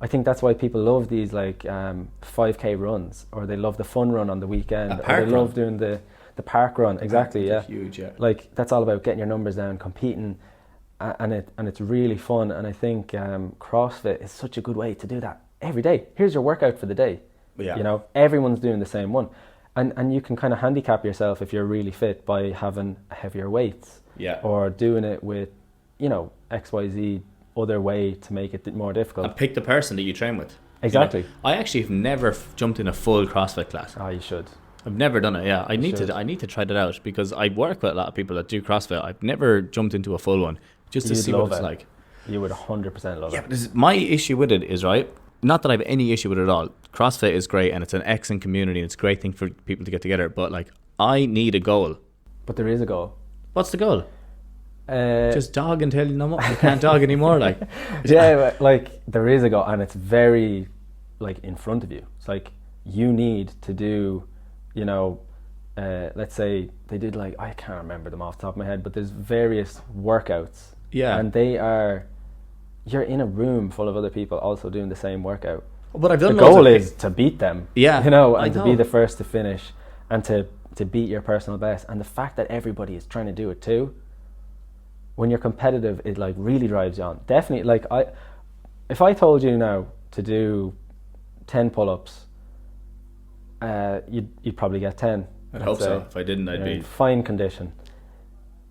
I think that's why people love these, like, 5k runs, or they love the fun run on the weekend, or they love doing the park run. Exactly, yeah. Huge, yeah. Like, that's all about getting your numbers down, competing, and it's really fun. And I think CrossFit is such a good way to do that every day. Here's your workout for the day. Yeah. You know, everyone's doing the same one, and you can kind of handicap yourself if you're really fit by having heavier weights. Yeah. Or doing it with, you know, XYZ other way to make it more difficult. And pick the person that you train with. Exactly. You know, I actually have never jumped in a full CrossFit class. Oh, you should. I've never done it. Yeah, I need to try that out, because I work with a lot of people that do CrossFit. I've never jumped into a full one just to see what it's like. You would 100% love it. Yeah, but my issue with it is, right, not that I have any issue with it at all. CrossFit is great, and it's an excellent community, and it's a great thing for people to get together. But, like, I need a goal. But there is a goal. What's the goal? Just jog until you can't jog anymore. Like, yeah, like, there is a goal, and it's very, like, in front of you. It's like, you need to do, you know, let's say they did, like, I can't remember them off the top of my head, but there's various workouts. Yeah. And you're in a room full of other people also doing the same workout. But I've done the goal is to beat them. Yeah. You know, and to be the first to finish, and to beat your personal best. And the fact that everybody is trying to do it too, when you're competitive, it, like, really drives you on. Definitely, like, if I told you now to do 10 pull-ups, you'd probably get 10. I'd hope so. If I didn't, I'd be in fine condition.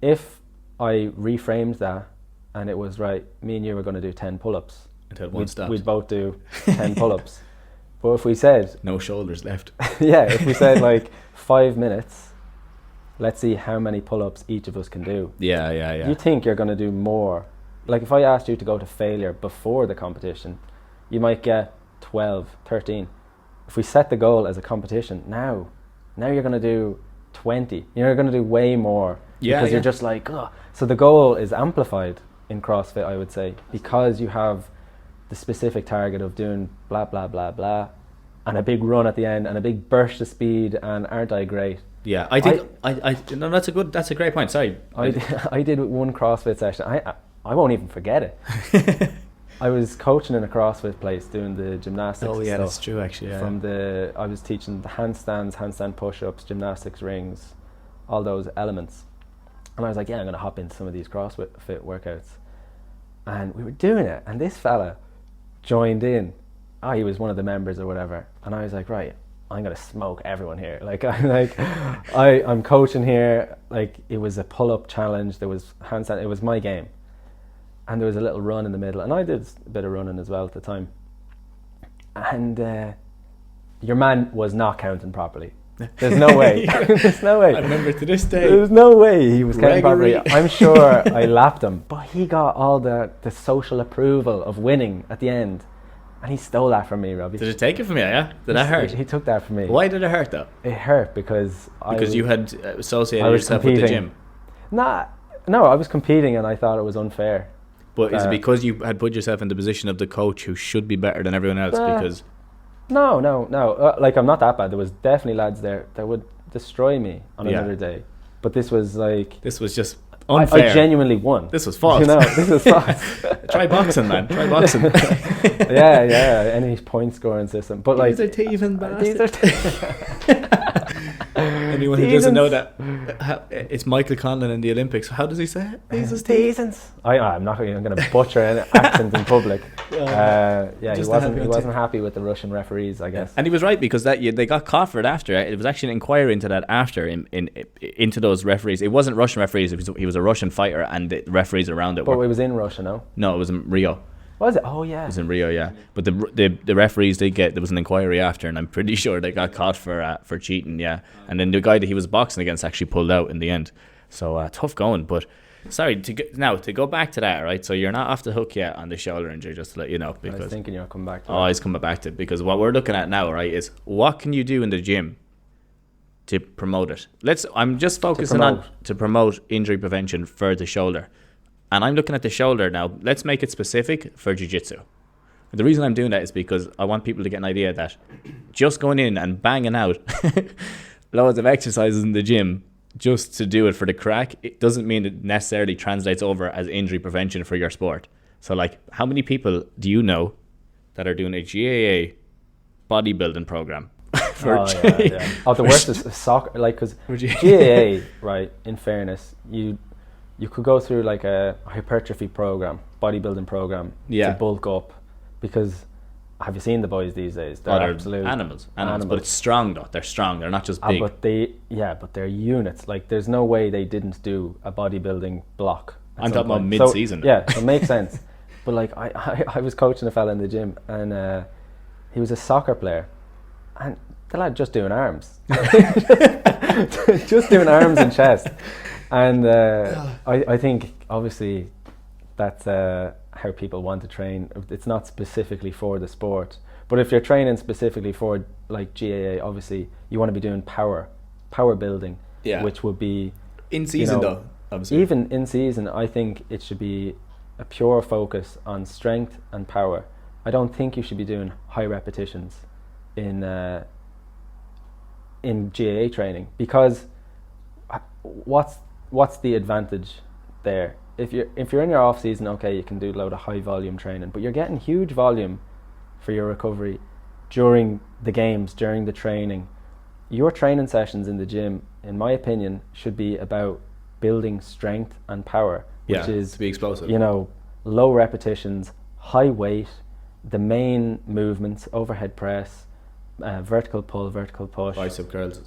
If I reframed that, and it was, right, me and you were going to do 10 pull-ups, until one stopped, we'd both do 10 pull-ups. But if we said no shoulders left, yeah, if we said, like, 5 minutes, let's see how many pull-ups each of us can do. Yeah. You think you're going to do more. Like, if I asked you to go to failure before the competition, you might get 12, 13. If we set the goal as a competition, now you're going to do 20. You're going to do way more. Because you're just like, oh. So the goal is amplified in CrossFit, I would say, because you have the specific target of doing blah, blah, blah, blah, and a big run at the end, and a big burst of speed, and aren't I great? Yeah, I think no, that's a great point. Sorry, I did one CrossFit session. I won't even forget it. I was coaching in a CrossFit place doing the gymnastics. Oh yeah, that's true actually. Yeah. I was teaching the handstand push-ups, gymnastics rings, all those elements, and I was like, yeah, I'm going to hop into some of these CrossFit workouts, and we were doing it, and this fella joined in. He was one of the members or whatever, and I was like, right, I'm gonna smoke everyone here. I'm coaching here. Like, it was a pull-up challenge. There was handstand. It was my game, and there was a little run in the middle, and I did a bit of running as well at the time. And your man was not counting properly. There's no way. There's no way. I remember to this day. There's no way he was counting Gregory. properly. I'm sure I lapped him, but he got all the social approval of winning at the end, and he stole that from me, Robbie. Did it take it from you? Yeah. Did that hurt? He took that from me. Why did it hurt though? It hurt because you had associated I was yourself with the competing. gym. No, I was competing and I thought it was unfair. But is it because you had put yourself in the position of the coach who should be better than everyone else? Because No. Like, I'm not that bad. There was definitely lads there that would destroy me on another day. But this was like... This was just unfair. I genuinely won. This was false. You know, this was false. Try boxing, man. Try boxing. yeah. Any point scoring system. But like... These are thieving bastards. These are Anyone who doesn't know that, it's Michael Conlon in the Olympics. How does he say it? These are Teasins. I'm not going to butcher an accent in public. He wasn't happy with the Russian referees, I guess. And he was right, because they got caught for it after. It was actually an inquiry into that after into those referees. It wasn't Russian referees. He was a Russian fighter, and the referees around it. But it was in Russia, no? No, it was in Rio. Was it? Oh yeah. It was in Rio, yeah. But the referees there was an inquiry after, and I'm pretty sure they got caught for cheating, yeah. And then the guy that he was boxing against actually pulled out in the end. So tough going. But sorry, to go back to that, right? So you're not off the hook yet on the shoulder injury, just to let you know. Because I was thinking you're coming back to he's coming back to it, because what we're looking at now, right, is what can you do in the gym to promote it? I'm just focusing on to promote injury prevention for the shoulder. And I'm looking at the shoulder now. Let's make it specific for jiu-jitsu. The reason I'm doing that is because I want people to get an idea that just going in and banging out loads of exercises in the gym just to do it for the crack, it doesn't mean it necessarily translates over as injury prevention for your sport. So, like, how many people do you know that are doing a GAA bodybuilding program? The worst is soccer. Like, because GAA, right, in fairness, you could go through like a hypertrophy program, bodybuilding program, to bulk up, because have you seen the boys these days? They're absolute animals. But it's strong though. They're strong. They're not just big. But they're units. Like, there's no way they didn't do a bodybuilding block. I'm talking about mid-season. So it makes sense. But like, I was coaching a fella in the gym, and he was a soccer player, and the lad just doing arms, just doing arms and chest. And I think obviously that's how people want to train. It's not specifically for the sport, but if you're training specifically for like GAA, obviously you want to be doing power building, which would be in season though. Obviously, even in season, I think it should be a pure focus on strength and power. I don't think you should be doing high repetitions in GAA training, because what's the advantage there? If you're in your off season, okay, you can do a load of high volume training, but you're getting huge volume for your recovery during the games, during the training. Your training sessions in the gym, in my opinion, should be about building strength and power, which is to be explosive. Low repetitions, high weight, the main movements: overhead press, vertical pull, vertical push, bicep curls,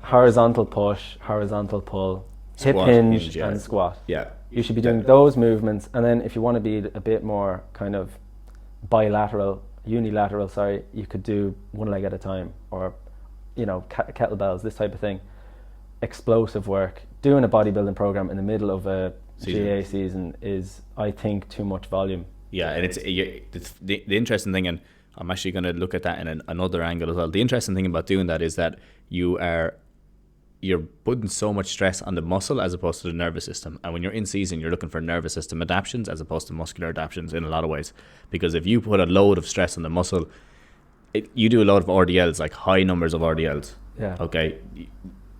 horizontal push, horizontal pull, squat, hip hinge and squat. Yeah, you should be doing those movements, and then if you want to be a bit more kind of unilateral, you could do one leg at a time, or kettlebells, this type of thing. Explosive work. Doing a bodybuilding program in the middle of a GAA season is, I think, too much volume. Yeah, and it's the interesting thing, and I'm actually going to look at that in another angle as well. The interesting thing about doing that is that you're putting so much stress on the muscle as opposed to the nervous system. And when you're in season, you're looking for nervous system adaptations as opposed to muscular adaptations in a lot of ways. Because if you put a load of stress on the muscle, you do a lot of RDLs, like high numbers of RDLs. Yeah. Okay.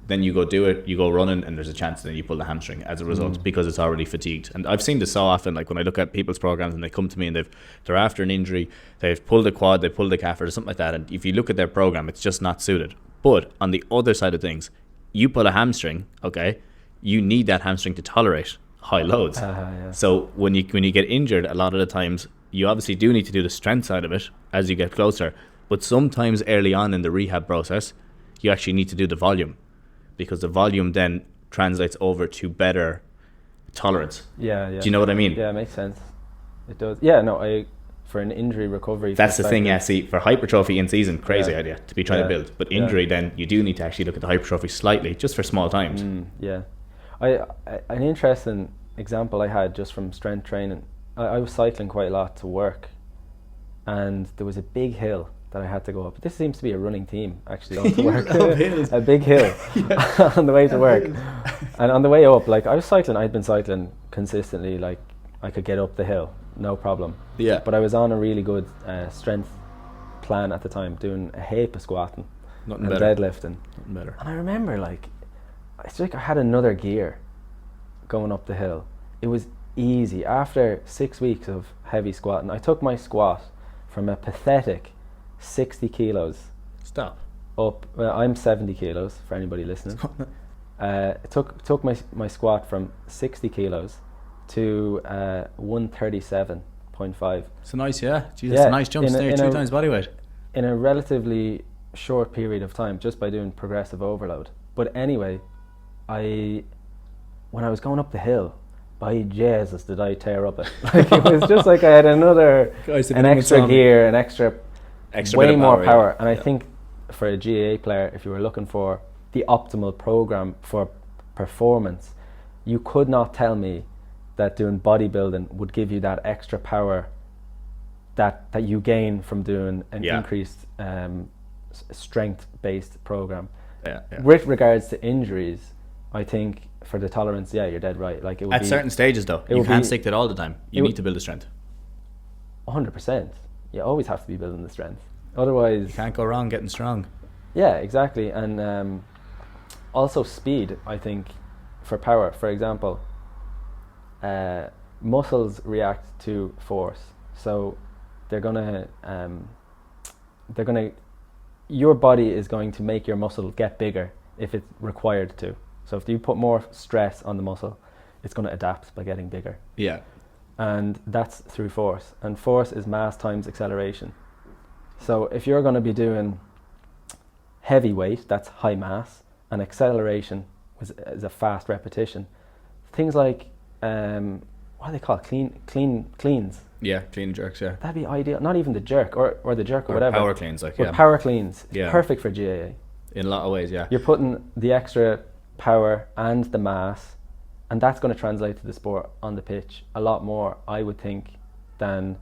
Then you go do it, you go running, and there's a chance that you pull the hamstring as a result because it's already fatigued. And I've seen this so often, like when I look at people's programs and they come to me and they're after an injury, they've pulled a quad, they pulled a calf or something like that, and if you look at their program, it's just not suited. But on the other side of things, you pull a hamstring, okay, you need that hamstring to tolerate high loads. So when you get injured, a lot of the times you obviously do need to do the strength side of it as you get closer, but sometimes early on in the rehab process, you actually need to do the volume, because the volume then translates over to better tolerance. Yeah. Do you know what I mean? Yeah, it makes sense. It does. Yeah, no, for an injury recovery. That's the thing, yeah. See, for hypertrophy in season, crazy idea to be trying to build. But injury, then you do need to actually look at the hypertrophy slightly, just for small times. Yeah. An interesting example I had just from strength training, I was cycling quite a lot to work, and there was a big hill that I had to go up. This seems to be a running theme, actually, going to work. A big hill on the way to work. And on the way up, like, I was cycling, I'd been cycling consistently, like, I could get up the hill, no problem. Yeah. But I was on a really good strength plan at the time, doing a heap of squatting and deadlifting. Nothing better. And I remember, like, it's like I had another gear going up the hill. It was easy. After 6 weeks of heavy squatting, I took my squat from a pathetic 60 kilos Stop. up. Well, I'm 70 kilos for anybody listening. It took my squat from 60 kilos to 137.5. It's a nice, Jesus, a nice jump there, 2 times body weight. In a relatively short period of time, just by doing progressive overload. But anyway, when I was going up the hill, by Jesus did I tear up it. Like, it was just like I had an extra gear, an extra way more power. Yeah. And I think for a GAA player, if you were looking for the optimal program for performance, you could not tell me that doing bodybuilding would give you that extra power that you gain from doing an increased strength-based program. With regards to injuries, I think for the tolerance, you're dead right. Like, it would at certain stages, though, you can't stick to it all the time. You need to build the strength. 100%. You always have to be building the strength. Otherwise, you can't go wrong getting strong. Yeah, exactly. And also speed, I think, for power. For example, muscles react to force. So they're gonna your body is going to make your muscle get bigger if it's required to. So if you put more stress on the muscle, it's going to adapt by getting bigger. Yeah. And that's through force. And force is mass times acceleration. So if you're going to be doing heavy weight, that's high mass, and acceleration is a fast repetition. Things like, what do they call it? Cleans. Yeah, clean jerks, yeah. That'd be ideal. Not even the jerk or the jerk or whatever. Power cleans, like, power cleans. It's perfect for GAA. In a lot of ways, yeah. You're putting the extra power and the mass, and that's going to translate to the sport on the pitch a lot more, I would think, than,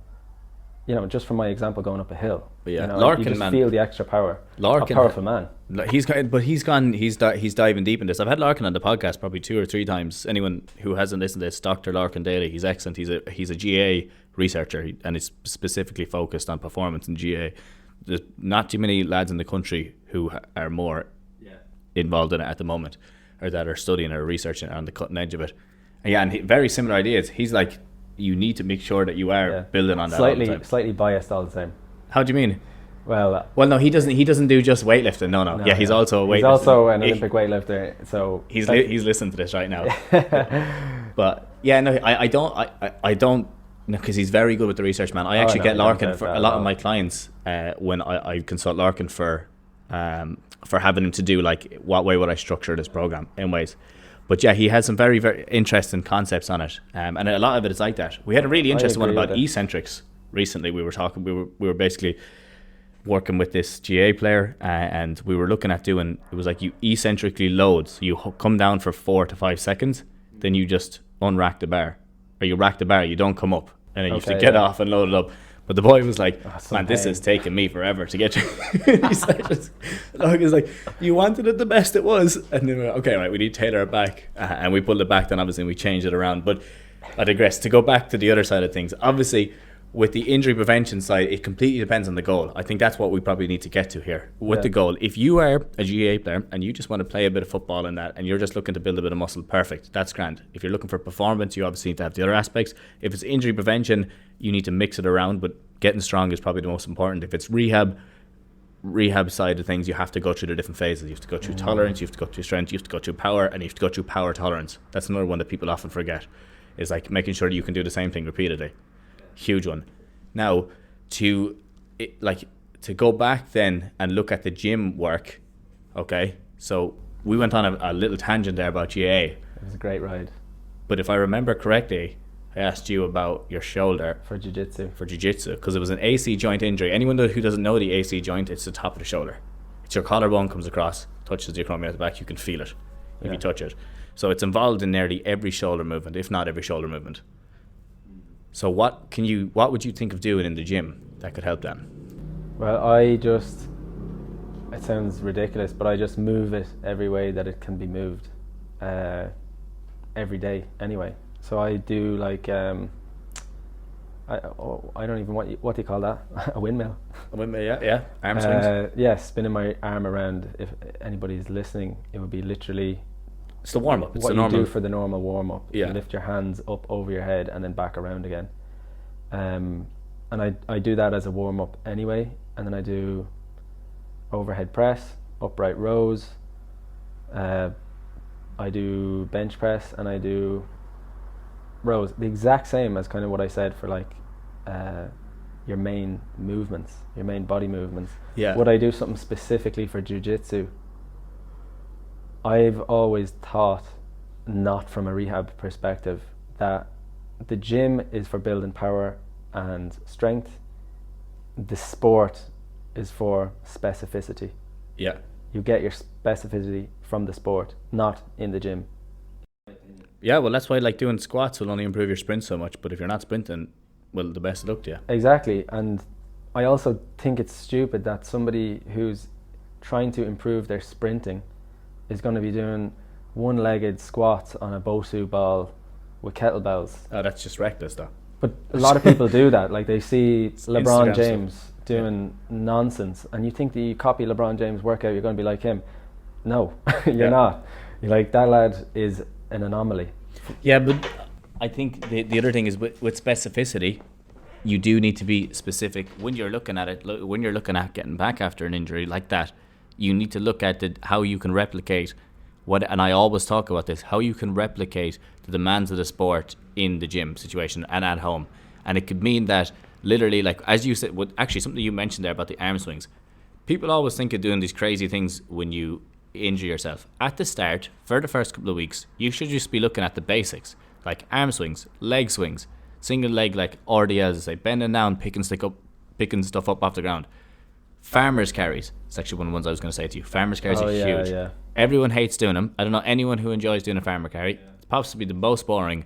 just from my example going up a hill. But yeah, Larkin, you just feel the extra power. Larkin, a powerful man. He's diving deep in this. I've had Larkin on the podcast probably 2 or 3 times. Anyone who hasn't listened to this, Dr. Larkin Daly, he's excellent. He's a GA researcher, and is specifically focused on performance in GA. There's not too many lads in the country who are more involved in it at the moment, or that are studying or researching on the cutting edge of it. And very similar ideas. He's like, you need to make sure that you are building on that. Slightly biased all the same. How do you mean? Well, no, he doesn't do just weightlifting. No. Yeah, he's also a weightlifter. He's also an Olympic weightlifter. So he's listening to this right now. But I don't. No, because he's very good with the research, man. I actually get Larkin for a lot of my clients when I consult Larkin for having him to do, like, what way would I structure this program in ways. But yeah, he has some very, very interesting concepts on it, and a lot of it is like that. We had a really interesting one about eccentrics recently. We were basically working with this GA player, and we were looking at doing, it was like you eccentrically load. So you come down for 4 to 5 seconds, then you just unrack the bar, or you rack the bar, you don't come up, and then you have to get off and load it up. But the boy was like, man, this is taking me forever to get through. He's like, you wanted it the best it was. And then we're like, okay, right, we need to tailor it back. And we pulled it back, then obviously we changed it around. But I digress. To go back to the other side of things, obviously, with the injury prevention side, it completely depends on the goal. I think that's what we probably need to get to here. With the goal, if you are a GA player and you just want to play a bit of football in that, and you're just looking to build a bit of muscle, perfect, that's grand. If you're looking for performance, you obviously need to have the other aspects. If it's injury prevention, you need to mix it around, but getting strong is probably the most important. If it's rehab side of things, you have to go through the different phases. You have to go through tolerance, you have to go through strength, you have to go through power, and you have to go through power tolerance. That's another one that people often forget, is like making sure that you can do the same thing repeatedly. Huge one. Now, to go back then and look at the gym work, okay? So we went on a little tangent there about GA. It was a great ride. But if I remember correctly, I asked you about your shoulder For jiu-jitsu. for jiu-jitsu because it was an AC joint injury. Anyone who doesn't know the AC joint, it's the top of the shoulder. It's your collarbone comes across, touches the acromion at the back. You can feel it if you touch it. So it's involved in nearly every shoulder movement, if not every shoulder movement. So what would you think of doing in the gym that could help them? Well, it sounds ridiculous, but I just move it every way that it can be moved, every day anyway. So I do like, I don't even, what do you call that? A windmill. A windmill, yeah. Arm swings. Yeah, spinning my arm around. If anybody's listening, it would be literally It's the warm-up. It's what the you normal. do for the normal warm-up. Yeah. You lift your hands up over your head and then back around again. And I do that as a warm-up anyway. And then I do overhead press, upright rows. I do bench press and I do rows. The exact same as kind of what I said for like your main movements, your main body movements. Yeah. Would I do something specifically for jiu-jitsu? I've always thought, not from a rehab perspective, that the gym is for building power and strength. The sport is for specificity. Yeah. You get your specificity from the sport, not in the gym. Yeah, well, that's why like doing squats will only improve your sprint so much. But if you're not sprinting, well, the best of luck to you. Exactly. And I also think it's stupid that somebody who's trying to improve their sprinting is going to be doing one-legged squats on a Bosu ball with kettlebells. Oh, that's just reckless, though. But a lot of people do that. Like they see LeBron Instagram James stuff. doing nonsense, and you think that you copy LeBron James' workout, you're going to be like him. No, you're not. You're like, that lad is an anomaly. Yeah, but I think the other thing is with specificity, you do need to be specific when you're looking at it. When you're looking at getting back after an injury like that, you need to look at how you can replicate what. And I always talk about this: how you can replicate the demands of the sport in the gym situation and at home. And it could mean that literally, like as you said, actually something you mentioned there about the arm swings. People always think of doing these crazy things when you injure yourself. At the start, for the first couple of weeks, you should just be looking at the basics, like arm swings, leg swings, single leg, like RDLs, say bending down, picking stuff up off the ground. Farmers carries. It's actually one of the ones I was going to say to you. Farmers carries are huge. Yeah. Everyone hates doing them. I don't know anyone who enjoys doing a farmer carry. It's possibly the most boring,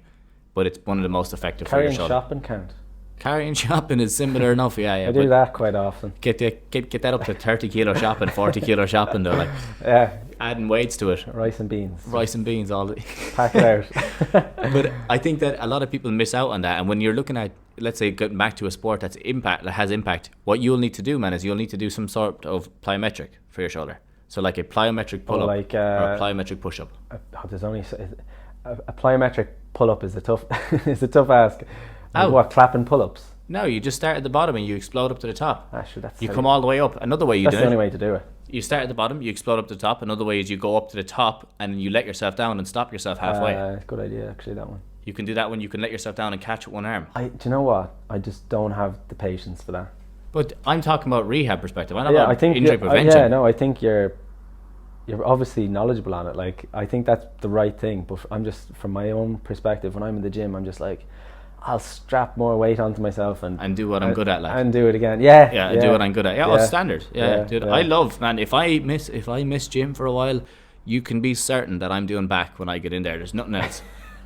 but it's one of the most effective for your Carrying shoulder. shopping count. Carrying shopping is similar enough, yeah. I do that quite often. Get that up to 30 kilo shopping, 40 kilo shopping though, like Yeah, adding weights to it. rice and beans. Rice and beans all the Pack it out. But I think that a lot of people miss out on that. And when you're looking at, let's say, getting back to a sport that has impact, what you'll need to do, man, is you'll need to do some sort of plyometric for your shoulder. So like a plyometric pull-up like, or a plyometric push-up. There's only a plyometric pull-up is a tough ask. Oh. What, clapping pull-ups? No, you just start at the bottom and you explode up to the top. Sure, that's You come all the way up. Another way you do That's it. the only way to do it. You start at the bottom, you explode up to the top. Another way is you go up to the top and you let yourself down and stop yourself halfway. Good idea, actually, that one. You can do that when you can let yourself down and catch with one arm. Do you know what? I just don't have the patience for that. But I'm talking about rehab perspective. I'm not about injury you're- prevention. I think you're obviously knowledgeable on it. Like, I think that's the right thing. But I'm just, from my own perspective, when I'm in the gym, I'm just like, I'll strap more weight onto myself and do what I'm good at, like. and do it again. Yeah, Do what I'm good at. Yeah, yeah. it's standard. Yeah, dude. Yeah. I love, man. If I miss gym for a while, you can be certain that I'm doing back when I get in there. There's nothing else.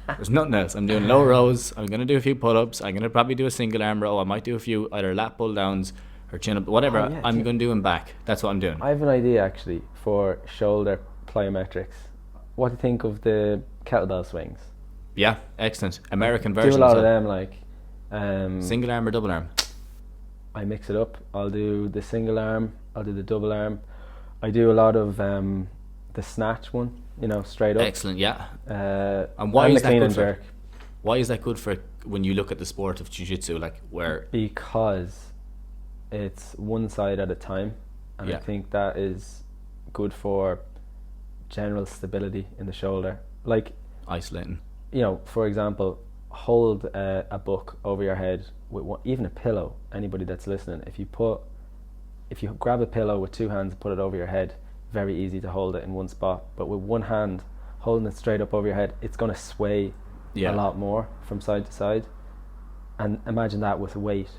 There's nothing else. I'm doing low rows. I'm gonna do a few pull-ups. I'm gonna probably do a single arm row. I might do a few either lat pull downs or chin up, whatever. Oh, yeah, I'm gonna do them back. That's what I'm doing. I have an idea actually for shoulder plyometrics. What do you think of the kettlebell swings? Yeah, excellent. American Do version. a lot of them, like Single arm or double arm? I mix it up. I'll do the single arm, I'll do the double arm. I do a lot of the snatch one, straight up. Excellent, yeah. And why is the that clean good and for? jerk. Why is that good for when you look at the sport of jiu-jitsu, like where? Because it's one side at a time, and Yeah. I think that is good for general stability in the shoulder. Like, Isolating. for example, hold a book over your head with even a pillow. Anybody that's listening, if you grab a pillow with two hands and put it over your head, very easy to hold it in one spot. But with one hand holding it straight up over your head, it's going to sway Yeah. a lot more from side to side. And imagine that with weight.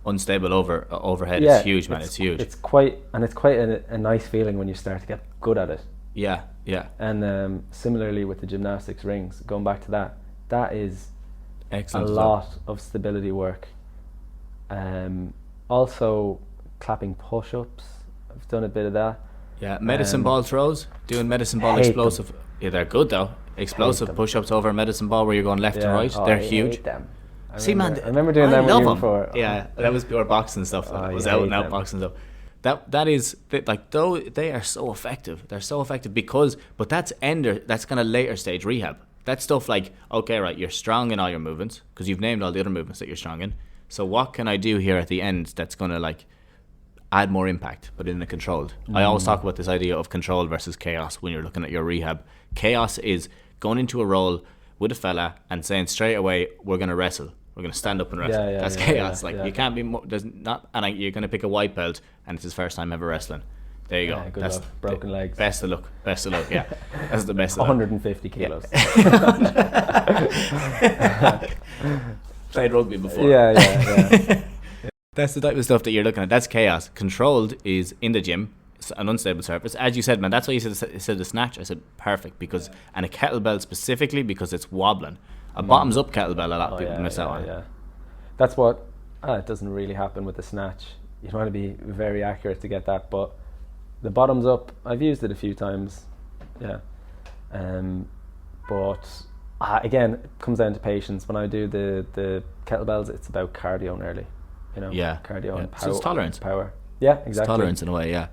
Unstable overhead Yeah, is huge, man. It's huge. It's quite a nice feeling when you start to get good at it. Yeah, yeah. And similarly with the gymnastics rings, going back to that is Excellent. a lot of stability work. Also clapping push-ups. I've done a bit of that. Yeah, medicine ball throws. Doing medicine ball explosive. Yeah, they're good though. Explosive push-ups over a medicine ball where you're going left to right. They're huge. Hate them. I I remember doing them with you love before. Yeah, that was pure boxing stuff. That was out and out boxing stuff. That is like, though they are so effective. They're so effective but that's kind of later stage rehab. That's stuff like, okay, right, you're strong in all your movements because you've named all the other movements that you're strong in. So what can I do here at the end that's going to like add more impact, but in a controlled? I always talk about this idea of control versus chaos when you're looking at your rehab. Chaos is going into a roll with a fella and saying straight away, we're going to wrestle. We're going to stand up and wrestle. That's chaos. You can't be there's not, and you're going to pick a white belt and it's his first time ever wrestling. There you go. Good luck. Broken legs. Best of luck. Yeah. That's the best of luck. 150 kilos. Played rugby before. Yeah. That's the type of stuff that you're looking at. That's chaos. Controlled is in the gym. It's an unstable surface. As you said, man, that's why you said the snatch. I said perfect and a kettlebell specifically because it's wobbling. A bottoms up kettlebell, a lot of people miss out on. Yeah. That's what it doesn't really happen with the snatch. You don't want to be very accurate to get that, but the bottoms up, I've used it a few times. Yeah. But again, it comes down to patience. When I do the kettlebells, it's about cardio nearly. Cardio and power. So it's tolerance. Power. Yeah, exactly. It's tolerance in a way, yeah.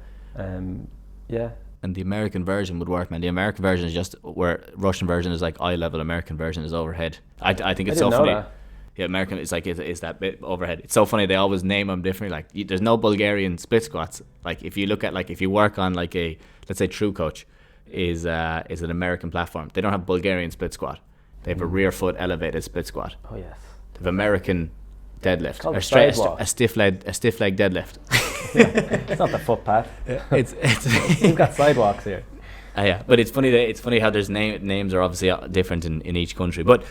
Yeah. And the American version would work, man. The American version is just where Russian version is like eye level, American version is overhead. I think it's so funny. That. Yeah, American is like is that bit overhead. It's so funny. They always name them differently. Like there's no Bulgarian split squats. Like if you look at if you work on like a, let's say True Coach is an American platform. They don't have Bulgarian split squat. They have a rear foot elevated split squat. Oh yes. They have American deadlift. A stiff leg deadlift. It's not the footpath. It's we've got sidewalks here. Yeah, but it's funny how there's names are obviously different in each country. But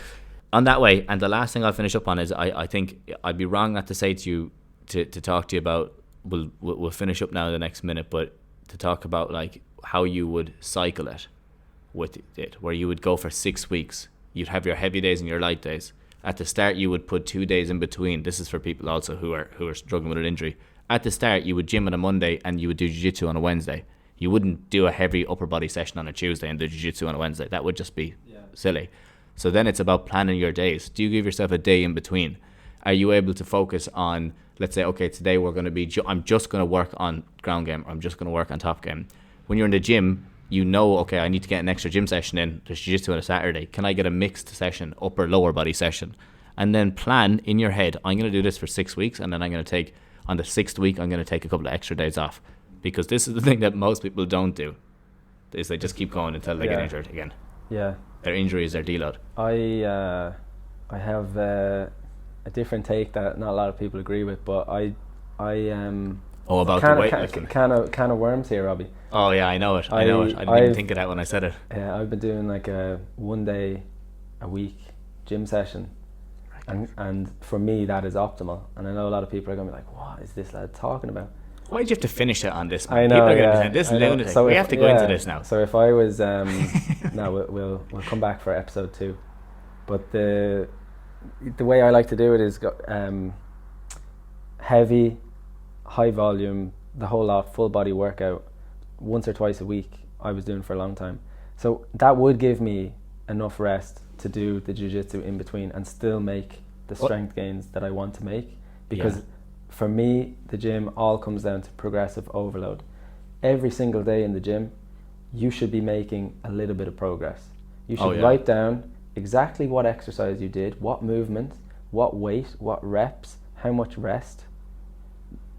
on that way, and the last thing I'll finish up on is I think I'd be wrong not to say to you to talk to you about, we'll finish up now in the next minute, but to talk about like how you would cycle it with it, where you would go for 6 weeks. You'd have your heavy days and your light days. At the start, you would put 2 days in between. This is for people also who are struggling with an injury. At the start, you would gym on a Monday and you would do jiu-jitsu on a Wednesday. You wouldn't do a heavy upper body session on a Tuesday and do jiu-jitsu on a Wednesday. That would just be silly. So then it's about planning your days. Do you give yourself a day in between? Are you able to focus on, let's say, okay, today we're going to be, I'm just going to work on ground game, or I'm just going to work on top game. When you're in the gym, okay, I need to get an extra gym session in. There's jiu-jitsu on a Saturday. Can I get a mixed session, upper, lower body session? And then plan in your head, I'm going to do this for 6 weeks, and then I'm going to take, on the 6th week, I'm going to take a couple of extra days off. Because this is the thing that most people don't do, is they just keep going until they get injured again. Yeah. Their injury is their deload. I have a different take that not a lot of people agree with, but about the weightlifting. Can of worms here, Robbie. Oh yeah, I know it. I didn't even think of that when I said it. Yeah, I've been doing like a 1 day a week gym session. And for me, that is optimal. And I know a lot of people are going to be like, what is this lad talking about? Why did you have to finish it on this? I know, people are going to be saying, this is lunatic. So we have to go into this now. So if I was, no, we'll come back for episode 2. But the way I like to do it is heavy, high volume, the whole lot, full body workout, once or twice a week. I was doing for a long time. So that would give me enough rest to do the jiu-jitsu in between and still make the strength gains that I want to make, because for me the gym all comes down to progressive overload. Every single day in the gym you should be making a little bit of progress. You should write down exactly what exercise you did, what movement, what weight, what reps, how much rest,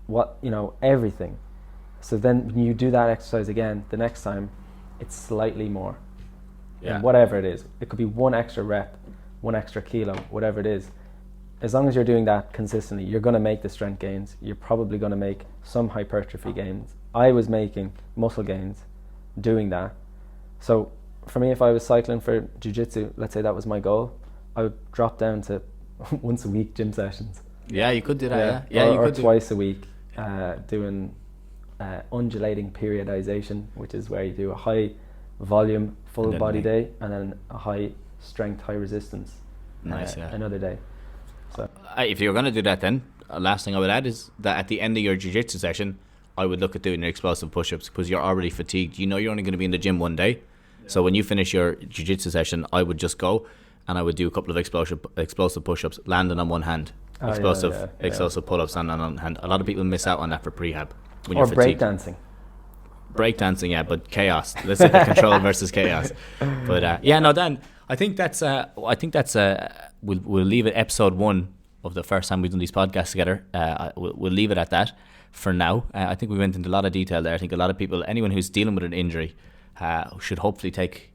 what, everything. So then when you do that exercise again the next time, it's slightly more. And whatever it is, it could be 1 extra rep, 1 extra kilo, whatever it is. As long as you're doing that consistently, you're going to make the strength gains. You're probably going to make some hypertrophy gains. I was making muscle gains doing that. So for me, if I was cycling for jiu-jitsu, let's say that was my goal, I would drop down to once a week gym sessions. Yeah, you could do that. Yeah, or, you or could twice a week, doing undulating periodization, which is where you do a high volume full body day and then a high strength, high resistance another day. So if you're going to do that, then last thing I would add is that at the end of your jiu-jitsu session, I would look at doing your explosive push-ups, because you're already fatigued. You know you're only going to be in the gym one day. So when you finish your jiu-jitsu session, I would just go and I would do a couple of explosive push-ups, landing on one hand. Explosive pull-ups on one hand. A lot of people miss out on that for prehab. When or you're fatigued. Breakdancing. Yeah, but chaos. Let's say the control versus chaos. But Dan, I think that's we'll leave it episode 1 of the first time we've done these podcasts together. We'll leave it at that for now. I think we went into a lot of detail there. I think a lot of people, anyone who's dealing with an injury, should hopefully take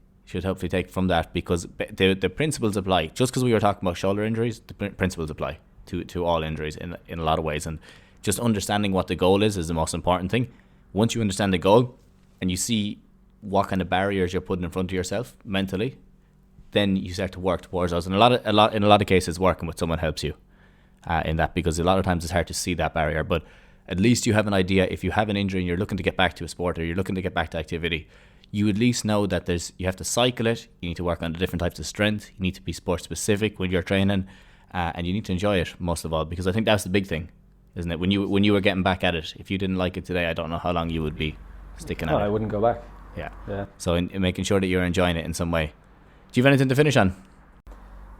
from that, because the principles apply. Just because we were talking about shoulder injuries, the principles apply to all injuries in a lot of ways. And just understanding what the goal is the most important thing. Once you understand the goal and you see what kind of barriers you're putting in front of yourself mentally, then you start to work towards those. And in a lot of cases, working with someone helps you in that, because a lot of times it's hard to see that barrier. But at least you have an idea. If you have an injury and you're looking to get back to a sport, or you're looking to get back to activity, you at least know that you have to cycle it. You need to work on the different types of strength. You need to be sport specific when you're training, and you need to enjoy it most of all, because I think that's the big thing, isn't it? When you were getting back at it, if you didn't like it today, I don't know how long you would be sticking at it. I wouldn't go back. Yeah. So in making sure that you're enjoying it in some way. Do you have anything to finish on?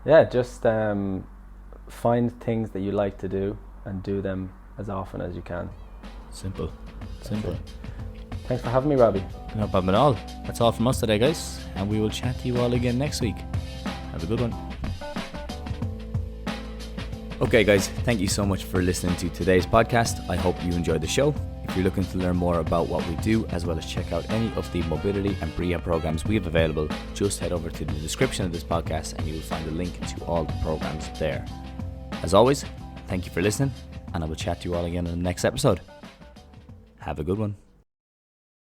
Yeah, just find things that you like to do and do them as often as you can. Simple. Thanks for having me, Robbie. No problem at all. That's all from us today, guys, and we will chat to you all again next week. Have a good one. Okay, guys, thank you so much for listening to today's podcast. I hope you enjoyed the show. If you're looking to learn more about what we do, as well as check out any of the mobility and prehab programs we have available, just head over to the description of this podcast and you will find a link to all the programs there. As always, thank you for listening, and I will chat to you all again in the next episode. Have a good one.